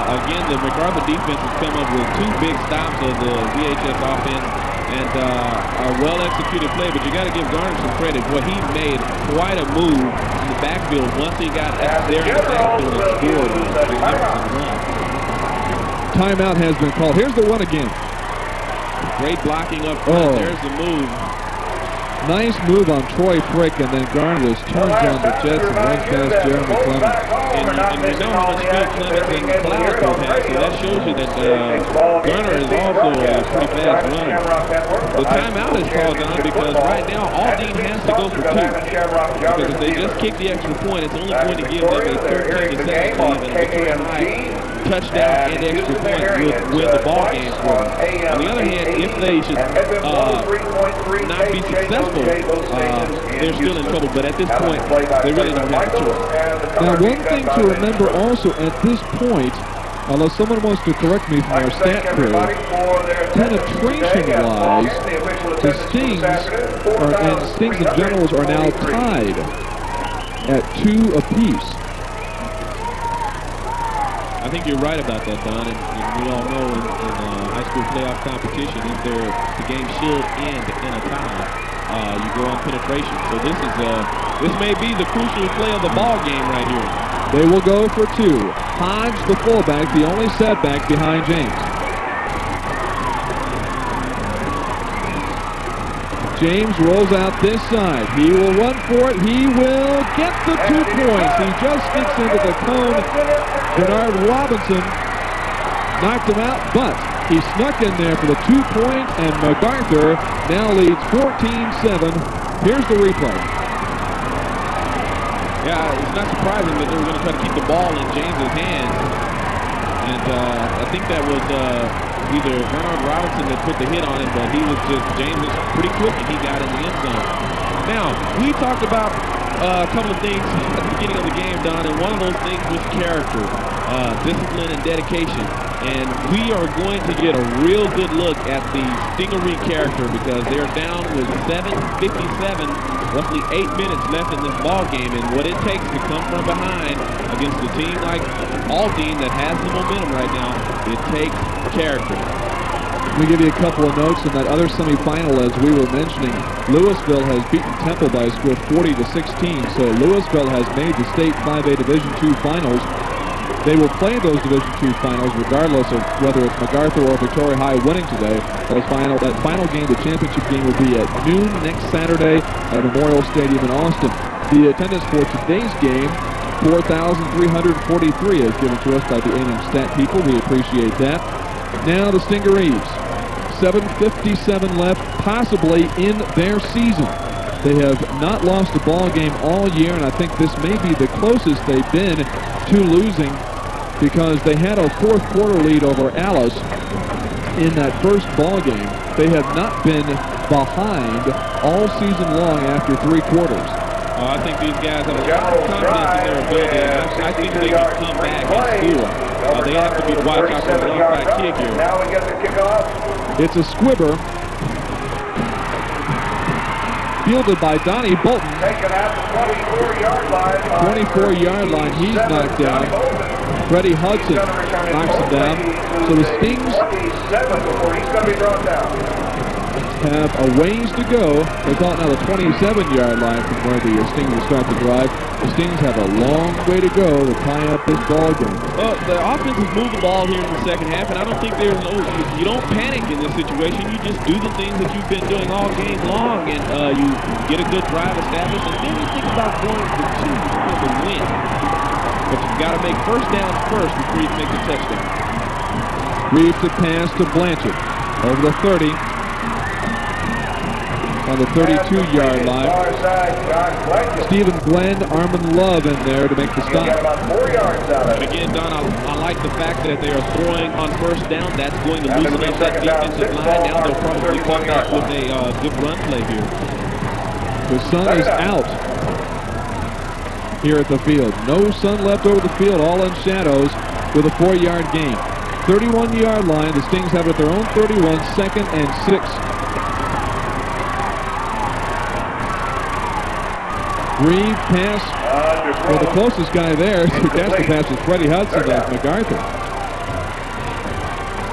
Again, the MacArthur defense has come up with 2 big stops of the VHS offense and a well-executed play, but you got to give Garner some credit. Boy, he made quite a move in the backfield once he got there in the backfield and scored a magnificent run. Timeout has been called. Here's the run again. Great blocking up front. There's the move. Nice move on Troy Frick, and then Garner just turns on the Jets and runs past Jeremy Clemens. And you know how much speed Clemens and Cloud has, so that shows you that Garner is also a pretty fast runner. The timeout is called on because right now Aldine has to go for 2. Because if they just kick the extra point, it's only going to give them a 13-7 lead, and a Victoria High touchdown and extra point would win the ball game for them. On the other hand, if they should not be successful, they're still in trouble, but at this point, they really don't have a choice. Now, one thing to remember also at this point, unless someone wants to correct me from our stat crew, penetration-wise, the Stings and Generals are now tied at 2 apiece. I think you're right about that, Don, and we all know in high school playoff competition, if the game should end in a tie, you go on penetration. So this may be the crucial play of the ball game right here. They will go for 2. Hodge, the fullback, the only setback behind James. James rolls out this side. He will run for it. He will get the 2 points. He just sneaks into the cone. Bernard Robinson knocked him out, but he snuck in there for the 2 point, and MacArthur now leads 14-7. Here's the replay. Yeah, it's not surprising that they were going to try to keep the ball in James's hands. And I think that was either Bernard Robinson that put the hit on him, but James was pretty quick and he got in the end zone. Now, we talked about a couple of things at the beginning of the game, Don, and one of those things was character, discipline, and dedication. And we are going to get a real good look at the Stingaree character because they're down with 7:57, roughly 8 minutes left in this ball game, and what it takes to come from behind against a team like Aldine that has the momentum right now, it takes character. Let me give you a couple of notes in that other semifinal. As we were mentioning, Louisville has beaten Temple by a score of 40-16, so Louisville has made the state 5A Division II finals. They will play those Division II finals regardless of whether it's MacArthur or Victoria High winning today. That final game, the championship game, will be at noon next Saturday at Memorial Stadium in Austin. The attendance for today's game, 4,343, is given to us by the A&M stat people. We appreciate that. Now the Stingarees, 7:57 left, possibly in their season. They have not lost a ball game all year, and I think this may be the closest they've been to losing, because they had a fourth quarter lead over Alice in that first ball game. They have not been behind all season long after 3 quarters. I think these guys have a lot of confidence in their ability. I think they can come back and score. They have to be watch out for the onside kick here. Now we get the kickoff. It's a squibber. Fielded by Donnie Bolton. Taken out the 24-yard line. 24-yard line. He's knocked down. Freddie Hudson knocks him down. So the Stings. 27 before he's going to be brought down. have a ways to go. They call it now the 27-yard line from where the Stingers start the drive. The Stings have a long way to go to tie up this ball game. Well, the offense has moved the ball here in the second half, and I don't think there's you don't panic in this situation. You just do the things that you've been doing all game long, and you get a good drive established, and then you think about going for two for the win. But you've got to make first downs first before you make the touchdown. Reeves to pass to Blanchett over the 30. On the 32-yard line. Stephen Glenn, Armin Love in there to make the stop. And again, Don, I like the fact that they are throwing on first down. That's going to loosen up that defensive line. Now they'll probably come back with a good run play here. The sun is out here at the field. No sun left over the field, all in shadows with a 4-yard gain. 31-yard line. The Stings have it at their own 31, 2nd and 6. Reed pass for the closest guy there to catch the pass is Freddie Hudson of MacArthur.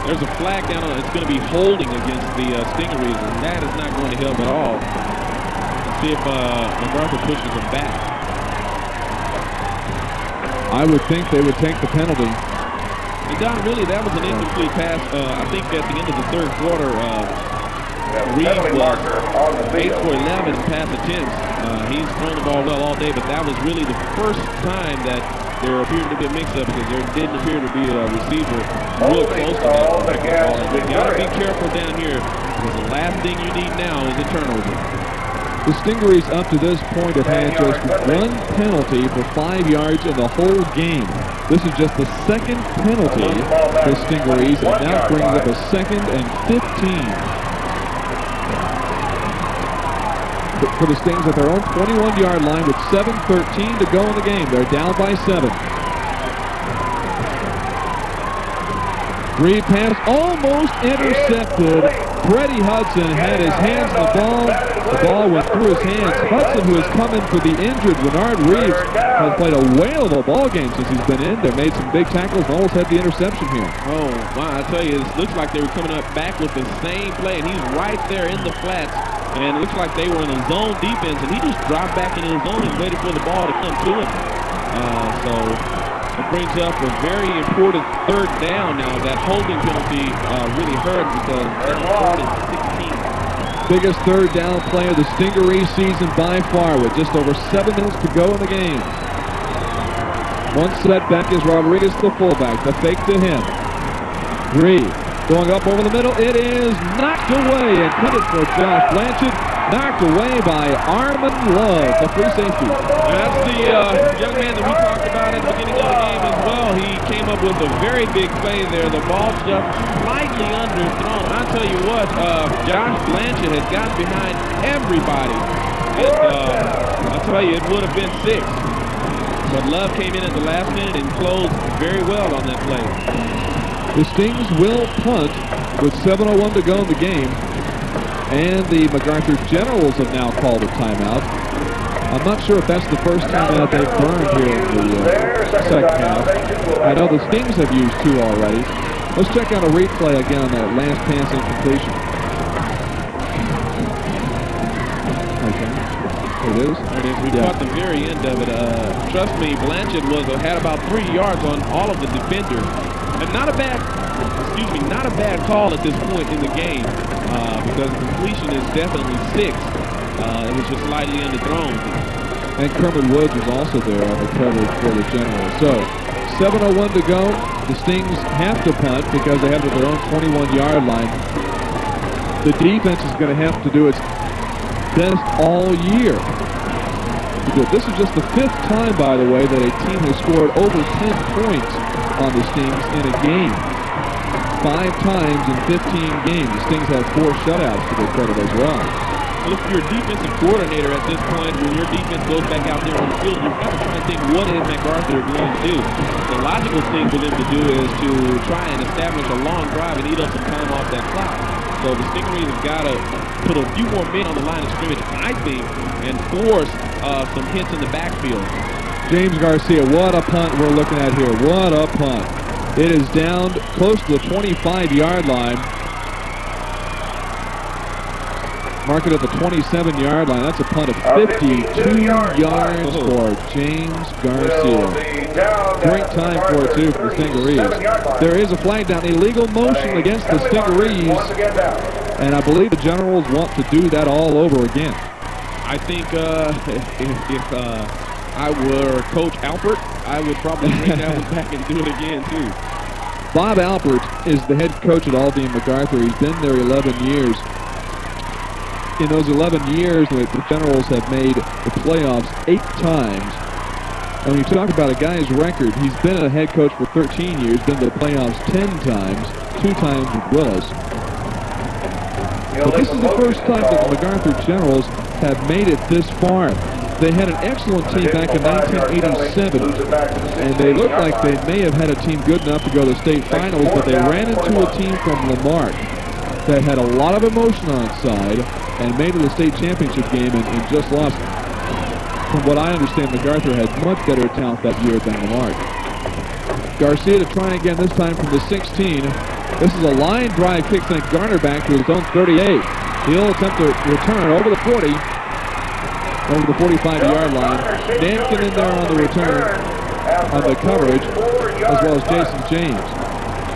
There's a flag down on it. It's going to be holding against the Stingarees, and that is not going to help at all. Let's see if MacArthur pushes him back. I would think they would take the penalty. And Don, really, that was an incomplete pass. I think at the end of the third quarter, Reed was 8 for 11 pass attempts. He's thrown the ball well all day, but that was really the first time that there appeared to be a mix-up because there didn't appear to be a receiver real close to that ball. And you got to be careful down here because the last thing you need now is a turnover. The Stingarees up to this point have had just one penalty for 5 yards in the whole game. This is just the second penalty for Stingarees, and now brings up a 2nd and 15. For the Stings at their own 21-yard line with 7:13 to go in the game. They're down by 7. Reed pass almost intercepted. Freddie Hudson had his hands on the ball. The ball went through his hands. Hudson, who has come in for the injured Bernard Reeves, has played a whale of a ball game since he's been in. They made some big tackles and almost had the interception here. Oh, wow, I tell you, it looks like they were coming up back with the same play, and he's right there in the flats. And it looks like they were in a zone defense, and he just dropped back into his zone and waited for the ball to come to him. So it brings up a very important third down now. That holding penalty really hurt because they're on 3rd and 16. Biggest third down play of the Stingaree season by far with just over 7 minutes to go in the game. One setback is Rodriguez, the fullback. The fake to him. Reed. Going up over the middle, it is knocked away, intended for Josh Blanchett, knocked away by Armin Love, the free safety. That's the young man that we talked about at the beginning of the game as well. He came up with a very big play there. The ball just slightly underthrown. I'll tell you what, Josh Blanchett has gotten behind everybody. I'll tell you, it would have been 6. But Love came in at the last minute and closed very well on that play. The Stings will punt with 7:01 to go in the game, and the MacArthur Generals have now called a timeout. I'm not sure if that's the first timeout they've burned here in the second half. I know the Stings have used 2 already. Let's check out a replay again on that last pass incompletion. Okay, it is. There it is. We caught the very end of it. Trust me, Blanchett had about 3 yards on all of the defenders. And not a bad call at this point in the game because the completion is definitely 6. It was just slightly underthrown. And Kermit Woods is also there on the coverage for the Generals. So 7:01 to go. The Stings have to punt because they have it at their own 21-yard line. The defense is going to have to do its best all year. This is just the 5th time, by the way, that a team has scored over 10 points on the Stings in a game. 5 times in 15 games. The Stings have 4 shutouts to their credit as well. Well, if you're a defensive coordinator at this point, when your defense goes back out there on the field, you've got to try and think, what is MacArthur going to do? The logical thing for them to do is to try and establish a long drive and eat up some time off that clock. So the Stingarees have got to put a few more men on the line of scrimmage, I think, and force some hits in the backfield. James Garcia, what a punt we're looking at here. What a punt. It is down close to the 25-yard line. Mark it at the 27-yard line. That's a punt of 52 yards for James Garcia. Great time for it, too, for the Stingarees. There is a flag down, illegal motion against the Stingarees, and I believe the Generals want to do that all over again. I think if I were Coach Alpert, I would probably bring that one back and do it again, too. Bob Alpert is the head coach at Aldine MacArthur. He's been there 11 years. In those 11 years, the Generals have made the playoffs 8 times. And when you talk about a guy's record, he's been a head coach for 13 years, been to the playoffs 10 times, 2 times with Willis. But this is the first time that the MacArthur Generals have made it this far. They had an excellent team back in 1987, and they looked like they may have had a team good enough to go to the state finals, but they ran into a team from Lamarck that had a lot of emotion on its side and made it to the state championship game and just lost. From what I understand, MacArthur had much better talent that year than Lamarck. Garcia to try again, this time from the 16. This is a line drive kick, sent Garner back to his own 38. He'll attempt to return over the 40, over the 45-yard line. Nankin in there on the return, on the coverage, as well as Jason James.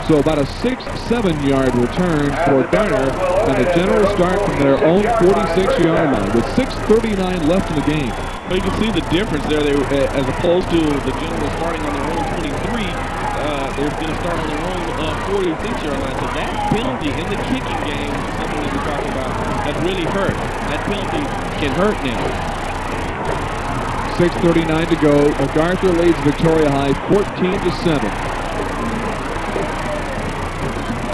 So about a 6-7-yard return for Garner, and the Generals start from their own 46-yard line with 6:39 left in the game. Well, you can see the difference there. They, as opposed to the Generals starting on their own 23, they're going to start on their own 46-yard line. So that penalty in the kicking game is something that we're talking about that really hurt. That penalty can hurt now. 6:39 to go. MacArthur leads Victoria High 14-7.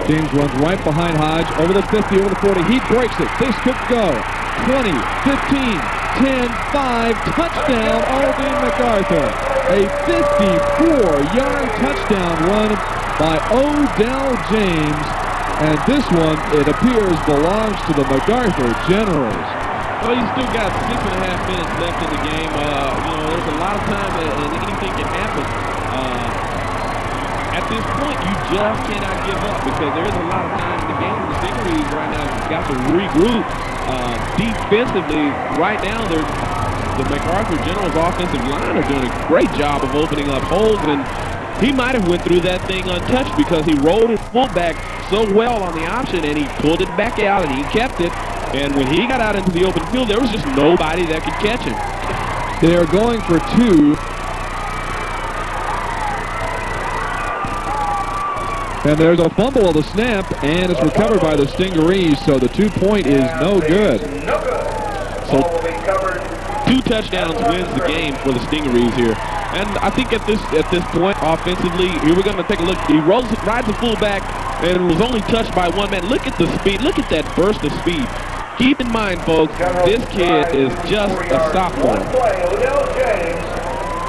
James runs right behind Hodge, over the 50, over the 40. He breaks it. This could go. 20, 15, 10, 5, touchdown, Aldine MacArthur. A 54-yard touchdown run by Odell James. And this one, it appears, belongs to the MacArthur Generals. Well, you still got 6.5 minutes left in the game. There's a lot of time and anything can happen. At this point, you just cannot give up because there is a lot of time in the game. The Stingarees right now have got to regroup defensively. Right now, the MacArthur Generals offensive line are doing a great job of opening up holes, and he might have went through that thing untouched because he rolled his fullback so well on the option, and he pulled it back out, and he kept it. And when he got out into the open field, there was just nobody that could catch him. They are going for 2. And there's a fumble of the snap, and it's recovered by the Stingarees, so the 2-point is no good. So 2 touchdowns wins the game for the Stingarees here. And I think at this point, offensively, here we're going to take a look. He rides the fullback and was only touched by 1 man. Look at the speed. Look at that burst of speed. Keep in mind, folks, this kid is just a sophomore.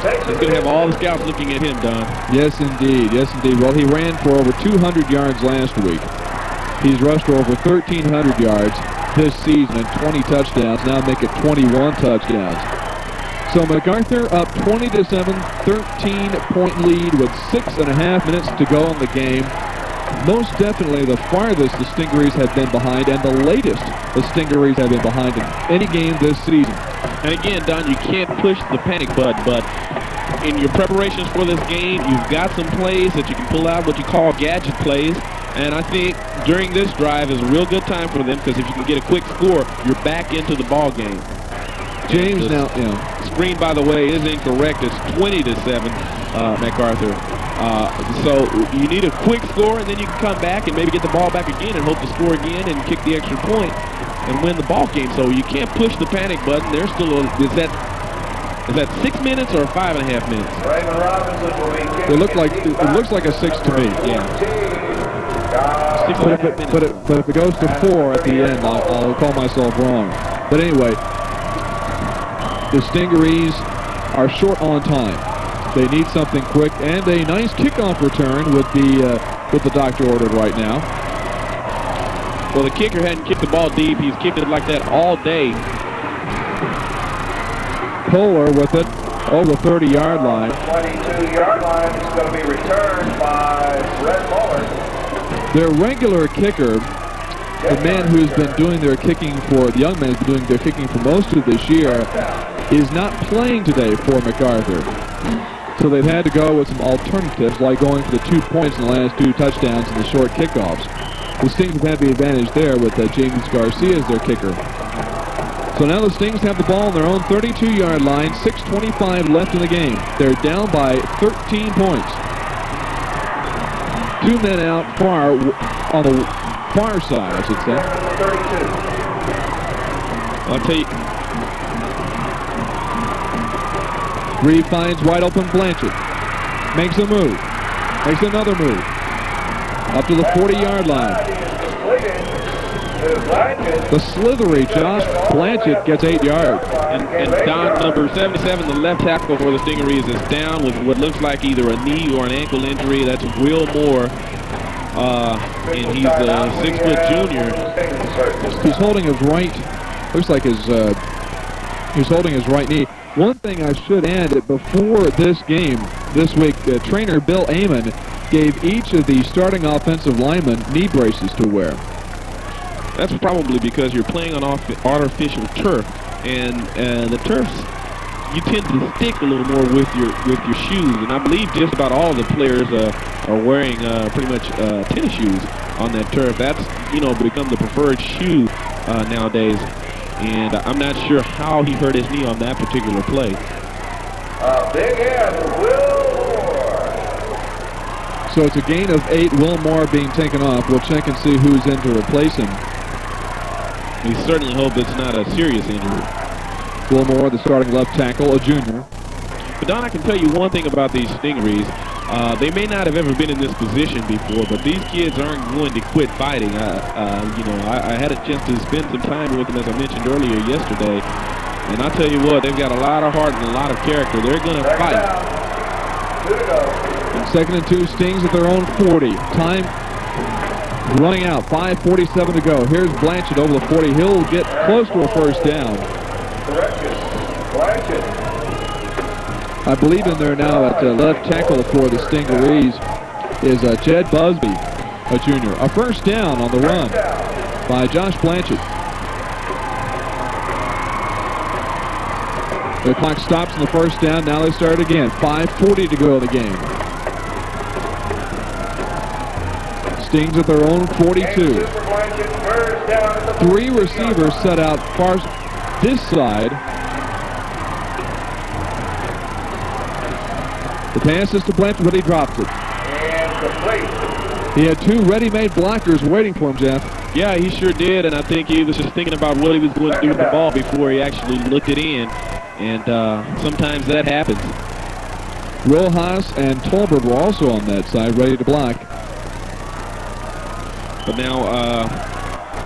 He's going to have all the scouts looking at him, Don. Yes, indeed. Yes, indeed. Well, he ran for over 200 yards last week. He's rushed for over 1,300 yards this season and 20 touchdowns. Now make it 21 touchdowns. So MacArthur up 20-7, 13-point lead with 6.5 minutes to go in the game. Most definitely the farthest the Stingarees have been behind, and the latest the Stingarees have been behind in any game this season. And again, Don, you can't push the panic button, but in your preparations for this game, you've got some plays that you can pull out, what you call gadget plays. And I think during this drive is a real good time for them because if you can get a quick score, you're back into the ball game. James now, screen, by the way, is incorrect. It's 20-7, MacArthur. So you need a quick score, and then you can come back and maybe get the ball back again and hope to score again and kick the extra point and win the ball game. So you can't push the panic button. There's still is that 6 minutes or 5.5 minutes? It looks like a 6 to me. Yeah. But if it goes to 4 at the end, I'll call myself wrong. But anyway, the Stingarees are short on time. They need something quick, and a nice kickoff return with the doctor ordered right now. Well, the kicker hadn't kicked the ball deep. He's kicked it like that all day. Kohler with it over the 30-yard line. 22-yard line is going to be returned by Brett Muller. Their regular kicker the man who's been doing their kicking for, the young man who's been doing their kicking for most of this year, is not playing today for MacArthur. So they've had to go with some alternatives, like going for the 2 points in the last 2 touchdowns and the short kickoffs. The Stings have had the advantage there with James Garcia as their kicker. So now the Stings have the ball on their own 32-yard line, 6:25 left in the game. They're down by 13 points. 2 men out far, on the far side, I should say. I'll tell you. Reed finds wide open Blanchett. Makes a move. Makes another move. Up to the 40-yard line. The slithery Josh Blanchett gets 8 yards. And down number 77, the left tackle for the Stingarees, is down with what looks like either a knee or an ankle injury. That's Will Moore. And he's a 6-foot junior. He's holding his right, looks like he's holding his right knee. One thing I should add, that before this game this week, trainer Bill Amon gave each of the starting offensive linemen knee braces to wear. That's probably because you're playing on artificial turf, and the turfs, you tend to stick a little more with your shoes. And I believe just about all the players are wearing pretty much tennis shoes on that turf. That's become the preferred shoe nowadays. And I'm not sure how he hurt his knee on that particular play. Big end, Will Moore. So it's a gain of 8. Will Moore being taken off. We'll check and see who's in to replace him. We certainly hope it's not a serious injury. Will Moore, the starting left tackle, a junior. But Don, I can tell you one thing about these Stingarees. They may not have ever been in this position before, but these kids aren't going to quit fighting. I had a chance to spend some time with them, as I mentioned earlier yesterday, and I'll tell you what, they've got a lot of heart and a lot of character. They're going to fight. And 2nd and 2, Stings at their own 40. Time running out, 5:47 to go. Here's Blanchett over the 40. He'll get close to a first down. I believe in there now at left tackle for the Stingarees is Jed Busby, a junior. A first down on the run by Josh Blanchett. The clock stops on the first down. Now they start again. 5:40 to go in the game. Stings at their own 42. 3 receivers set out far this side. The pass is to Blanchett, but he drops it. He had 2 ready-made blockers waiting for him, Jeff. Yeah, he sure did, and I think he was just thinking about what he was going to do with the ball before he actually looked it in, and sometimes that happens. Rojas and Tolbert were also on that side, ready to block. But now,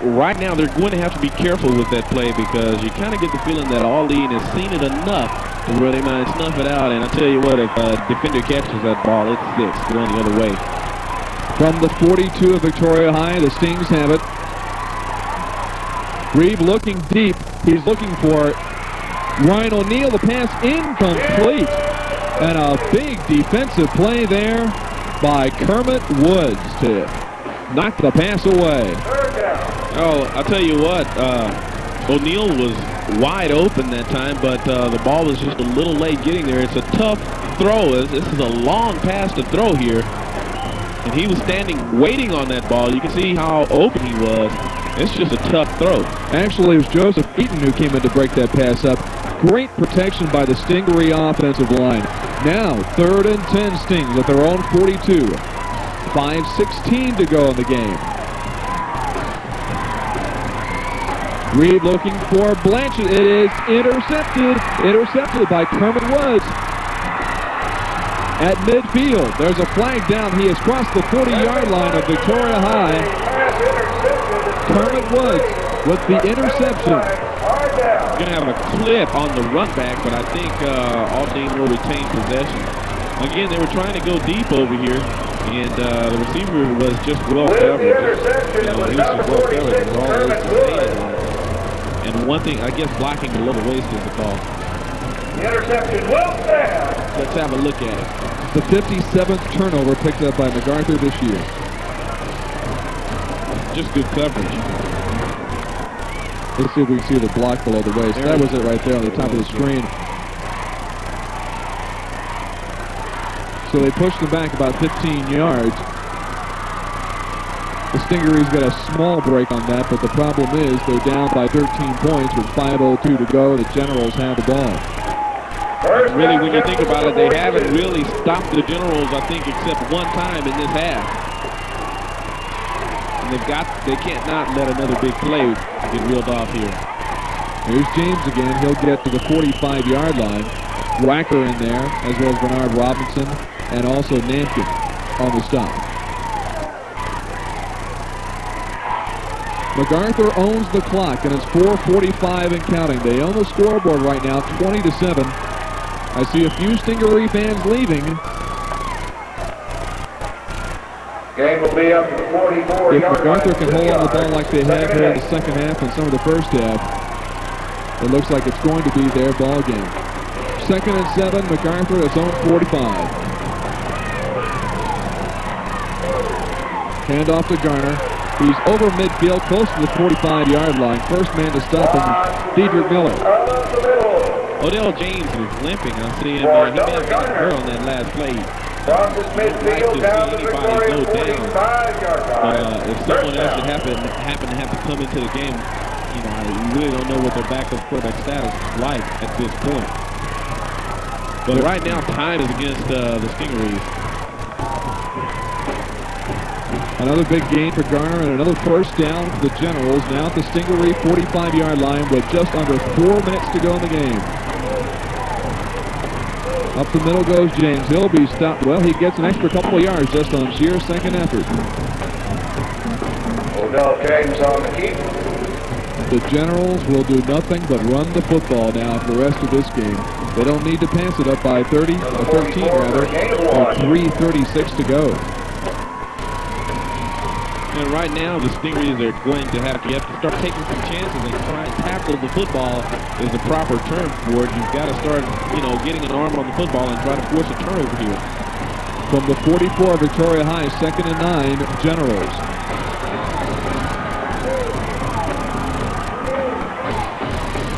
right now, they're going to have to be careful with that play because you kind of get the feeling that Aldine has seen it enough to where they might snuff it out. And I tell you what, if a defender catches that ball, it's 6 going the other way. From the 42 of Victoria High, the Stings have it. Reeve looking deep. He's looking for Ryan O'Neal. The pass incomplete. And a big defensive play there by Kermit Woods to knock the pass away. Oh, I'll tell you what, O'Neal was wide open that time, but the ball was just a little late getting there. It's a tough throw. This is a long pass to throw here. And he was standing waiting on that ball. You can see how open he was. It's just a tough throw. Actually, it was Joseph Eaton who came in to break that pass up. Great protection by the Stingaree offensive line. Now, 3rd and 10 Stings at their own 42. 5:16 to go in the game. Reed looking for Blanchett. It is intercepted. Intercepted by Kermit Woods. At midfield, there's a flag down. He has crossed the 40-yard line of Victoria High. Kermit Woods with the interception. Going to have a clip on the run back, but I think Aldine will retain possession. Again, they were trying to go deep over here, and the receiver was just well covered. He was just well covered. And one thing, I guess blocking below the waist is the call. The interception will stand. Let's have a look at it. The 57th turnover picked up by MacArthur this year. just good coverage. Let's see if we can see the block below the waist. That was it right there on the top of the screen. So they pushed them back about 15 yards. The Stingarees got a small break on that, but the problem is they're down by 13 points with 5:02 to go. The Generals have the ball. Really, when you think about it, they haven't really stopped the Generals, I think, except one time in this half. And they can't not let another big play get reeled off here. Here's James again. He'll get to the 45-yard line. Wacker in there, as well as Bernard Robinson, and also Nankin on the stop. MacArthur owns the clock, and it's 4:45 and counting. They own the scoreboard right now, 20-7. I see a few Stingaree fans leaving. Game will be up to the 44 If yard MacArthur line. can hold on the ball like they have here in the second half and some of the first half, it looks like it's going to be their ball game. 2nd and 7, MacArthur is on 45. Hand off to Garner. He's over midfield, close to the 45-yard line. First man to stop him, Diedrich Miller. Odell James is limping. I see him. He may have got hurt on that last play. From this midfield down to Victoria, 45-yard line. If someone else should happen to have to come into the game, you know, I really don't know what their backup quarterback status is like at this point. But right now, time is against the Stingarees. Another big gain for Garner and another first down for the Generals. Now at the Stingaree 45-yard line with just under 4 minutes to go in the game. Up the middle goes James. He'll be stopped. Well, he gets an extra couple of yards just on sheer second effort. Odell James on the keep. The Generals will do nothing but run the football now for the rest of this game. They don't need to pass it up by 13 rather, with 3:36 to go. And right now, the Stingarees are going to have to start taking some chances and try and tackle the football is the proper term for it. You've got to start, you know, getting an arm on the football and try to force a turnover here. From the 44, Victoria High, 2nd and 9, Generals.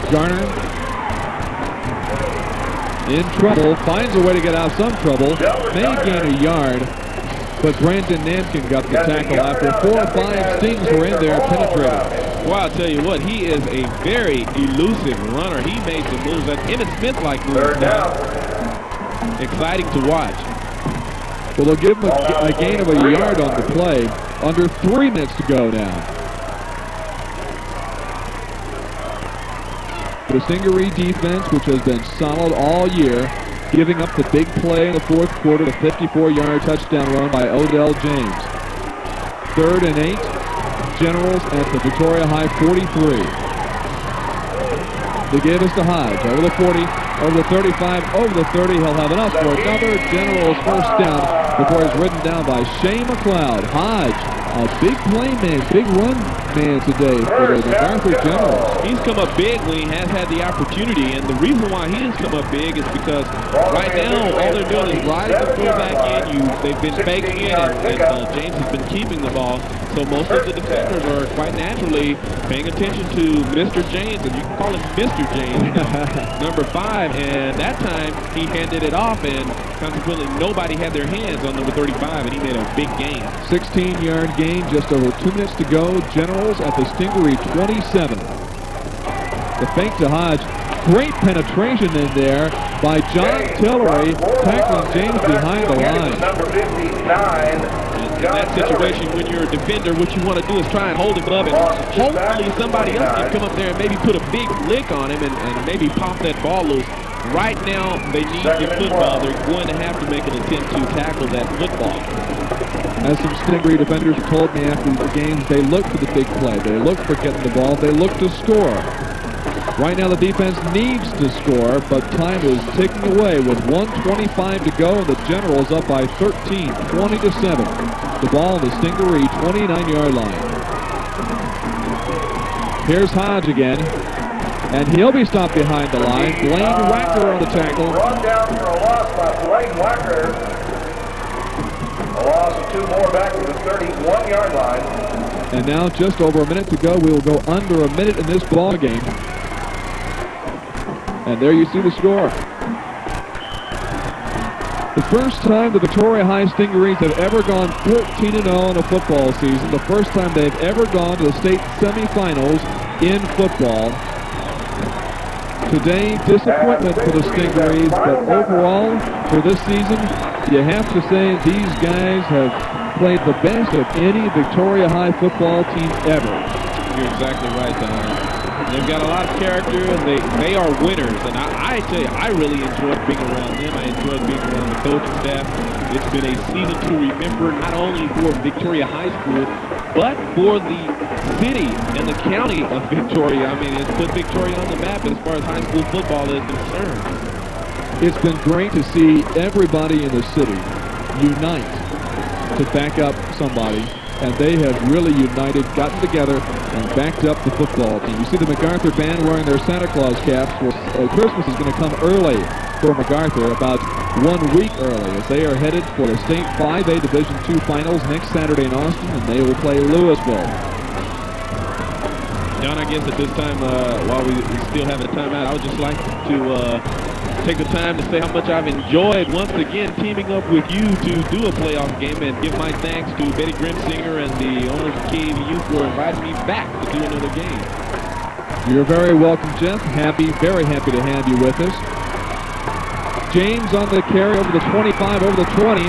Garner in trouble, finds a way to get out of some trouble, may gain a yard, but Brandon Nankin got the tackle after 4 or 5 Stings were in there and penetrated. Well, I'll tell you what, he is a very elusive runner. He made some moves that Emmett Smith-like moves now. Exciting to watch. Well, they'll give him a gain of a yard on the play. Under 3 minutes to go now. The Stingaree defense, which has been solid all year, giving up the big play in the fourth quarter, the 54-yard touchdown run by Odell James. 3rd and 8, Generals at the Victoria High 43. They gave us to Hodge, over the 40, over the 35, over the 30. He'll have enough for another Generals first down before he's ridden down by Shane McLeod. Hodge, a big play man, big run man today for the MacArthur Generals. He's come up big when he has had the opportunity, and the reason why he has come up big is because right now all they're doing is riding the fullback in. They've been faking it, and James has been keeping the ball. So most of the defenders are quite naturally paying attention to Mr. James, and you can call him Mr. James, number 5. And that time he handed it off, and consequently nobody had their hands on number 35, and he made a big gain. 16-yard gain, just over 2 minutes to go. Generals at the Stingaree 27. The fake to Hodge. Great penetration in there by John Tillery, tackling James behind the line. Number 59. In that situation, when you're a defender, what you want to do is try and hold him up, and hopefully somebody else can come up there and maybe put a big lick on him and maybe pop that ball loose. Right now, they need the football. They're going to have to make an attempt to tackle that football. As some Stingaree defenders told me after the games, they look for the big play. They look for getting the ball. They look to score. Right now, the defense needs to score, but time is ticking away with 1:25 to go, and the Generals up by 13, 20-7. The ball on the Stingaree 29-yard line. Here's Hodge again, and he'll be stopped behind the line. Blaine Wacker on the tackle. Run down for a loss by Blaine Wacker. A loss of 2 more back to the 31-yard line. And now just over a minute to go. We will go under a minute in this ball game. And there you see the score. The first time the Victoria High Stingarees have ever gone 14-0 in a football season. The first time they've ever gone to the state semifinals in football. Today, disappointment for the Stingarees, but overall, for this season, you have to say these guys have played the best of any Victoria High football team ever. You're exactly right, Don. They've got a lot of character, and they are winners. And I tell you, I really enjoyed being around them. I enjoyed being around the coaching staff. It's been a season to remember, not only for Victoria High School, but for the city and the county of Victoria. I mean, it's put Victoria on the map as far as high school football is concerned. It's been great to see everybody in the city unite to back up somebody, and they have really united, gotten together, and backed up the football team. You see the MacArthur band wearing their Santa Claus caps. Well, Christmas is going to come early for MacArthur, about 1 week early, as they are headed for the State 5A Division II Finals next Saturday in Austin, and they will play Louisville. John, I guess at this time, while we still have a timeout, I would just like to take the time to say how much I've enjoyed once again teaming up with you to do a playoff game, and give my thanks to Betty Grimsinger and the owners of KAVU for inviting me back to do another game. You're very welcome, Jeff. Very happy to have you with us. James on the carry over the 25, over the 20.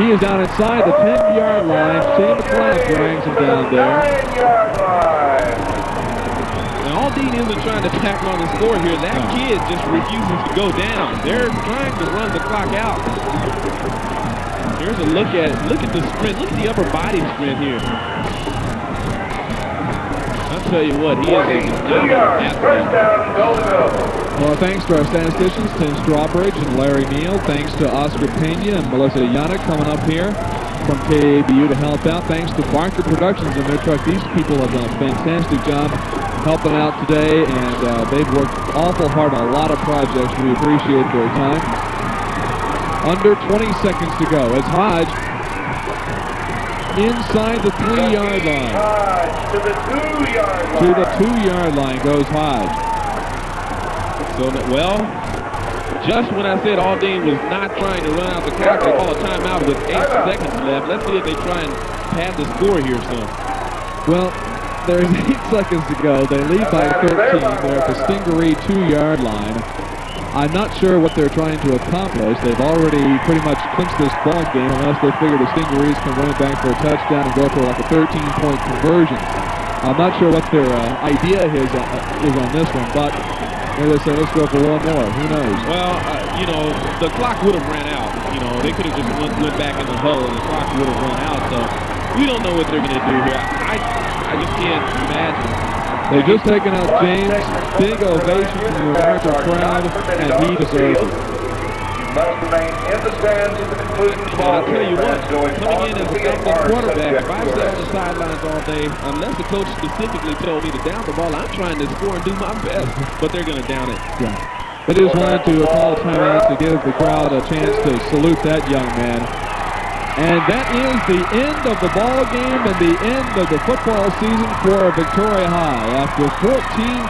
He is down inside the 10-yard line. Shane McClash brings him down there. 9-yard line. Now, Aldine isn't trying to tackle on the score here. That kid just refuses to go down. They're trying to run the clock out. Here's a look at the sprint. Look at the upper body sprint here. I'll tell you what, he is a athlete. First down, go. Well, thanks to our statisticians, Tim Strawbridge and Larry Neal. Thanks to Oscar Pena and Melissa Yana coming up here from KAVU to help out. Thanks to Barker Productions and their truck. These people have done a fantastic job helping out today, and they've worked awful hard on a lot of projects. We appreciate their time. Under 20 seconds to go as Hodge inside the 3-yard line. To the 2-yard line. To the 2-yard line goes Hodge. So, well, just when I said Aldine was not trying to run out the clock, they call a timeout with 8 seconds left. Let's see if they try and pad the score here some. Well, there's 8 seconds to go. They lead by 13. They're at the Stingaree 2-yard line. I'm not sure what they're trying to accomplish. They've already pretty much clinched this ball game unless they figure the Stingarees can run it back for a touchdown and go for like a 13-point conversion. I'm not sure what their idea is on this one, but maybe they say, let's go for one more. Who knows? Well, you know, the clock would have ran out. You know, they could have just went back in the huddle and the clock would have run out. So we don't know what they're going to do here. I just can't imagine. They've just taken out James. Big ovation from the MacArthur crowd, and he deserves it. Must remain in the stands at the conclusion of the ball I'll tell you what, coming in as a backup quarterback, if I stay on the sidelines all day, unless the coach specifically told me to down the ball, I'm trying to score and do my best, but they're going to down it. Yeah. They just wanted to call a timeout to give the crowd a chance to salute that young man. And that is the end of the ball game and the end of the football season for Victoria High. After 14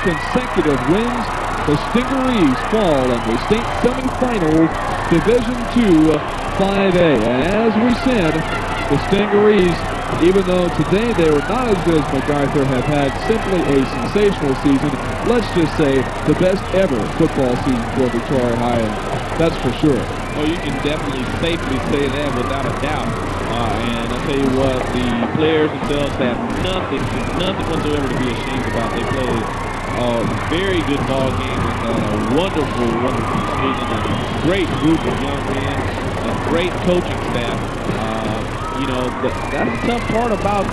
consecutive wins, the Stingarees fall in the state semifinals, Division II 5A. And as we said, the Stingarees, even though today they were not as good as MacArthur, have had simply a sensational season. Let's just say the best ever football season for Victoria High, and that's for sure. Oh, you can definitely safely say that without a doubt. And I tell you what, the players themselves have nothing whatsoever to be ashamed about. They played a very good ball game and a wonderful season. And a great group of young men, a great coaching staff. You know, that's the tough part about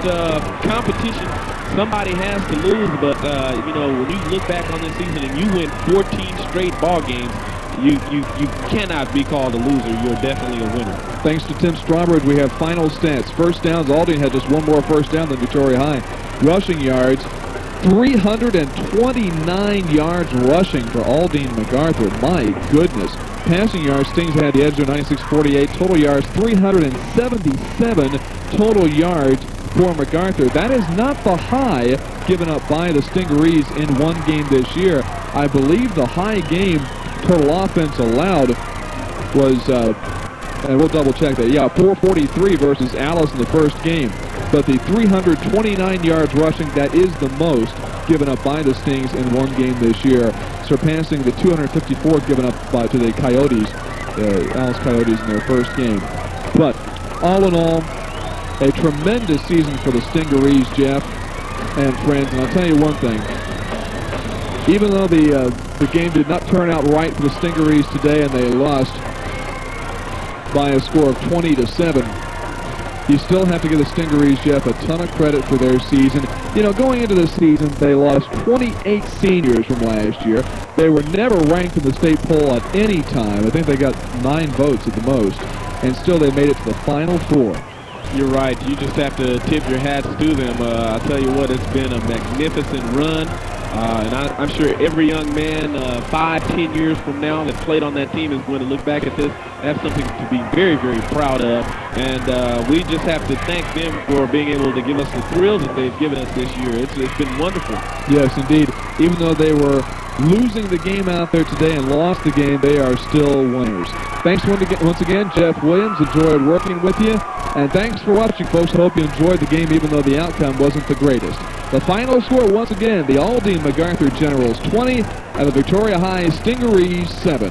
competition. Somebody has to lose, but you know, when you look back on this season and you win 14 straight ball games, you cannot be called a loser. You're definitely a winner. Thanks to Tim Strawbridge, we have final stats. First downs, Aldine had just one more first down than Victoria High. Rushing yards, 329 yards rushing for Aldine MacArthur. My goodness. Passing yards, Stings had the edge of 96-48. Total yards, 377 total yards for MacArthur. That is not the high given up by the Stingarees in one game this year. I believe the high game total offense allowed was, and we'll double check that, 443 versus Alice in the first game. But the 329 yards rushing, that is the most given up by the Stings in one game this year, surpassing the 254 given up to the Coyotes, Alice Coyotes in their first game. But all in all, a tremendous season for the Stingarees, Jeff and friends. And I'll tell you one thing. Even though the game did not turn out right for the Stingarees today and they lost by a score of 20-7, you still have to give the Stingarees, Jeff, a ton of credit for their season. You know, going into the season, they lost 28 seniors from last year. They were never ranked in the state poll at any time. I think they got 9 votes at the most. And still they made it to the Final Four. You're right. You just have to tip your hats to them. I'll tell you what, it's been a magnificent run. And I'm sure every young man 5-10 years from now that played on that team is going to look back at this and have something to be very, very proud of. And we just have to thank them for being able to give us the thrills that they've given us this year. It's been wonderful. Yes, indeed. Even though they were losing the game out there today and lost the game, they are still winners. Thanks once again, Jeff Williams. Enjoyed working with you. And thanks for watching, folks. Hope you enjoyed the game, even though the outcome wasn't the greatest. The final score, once again, the Aldine MacArthur Generals 20 and the Victoria High Stingarees 7.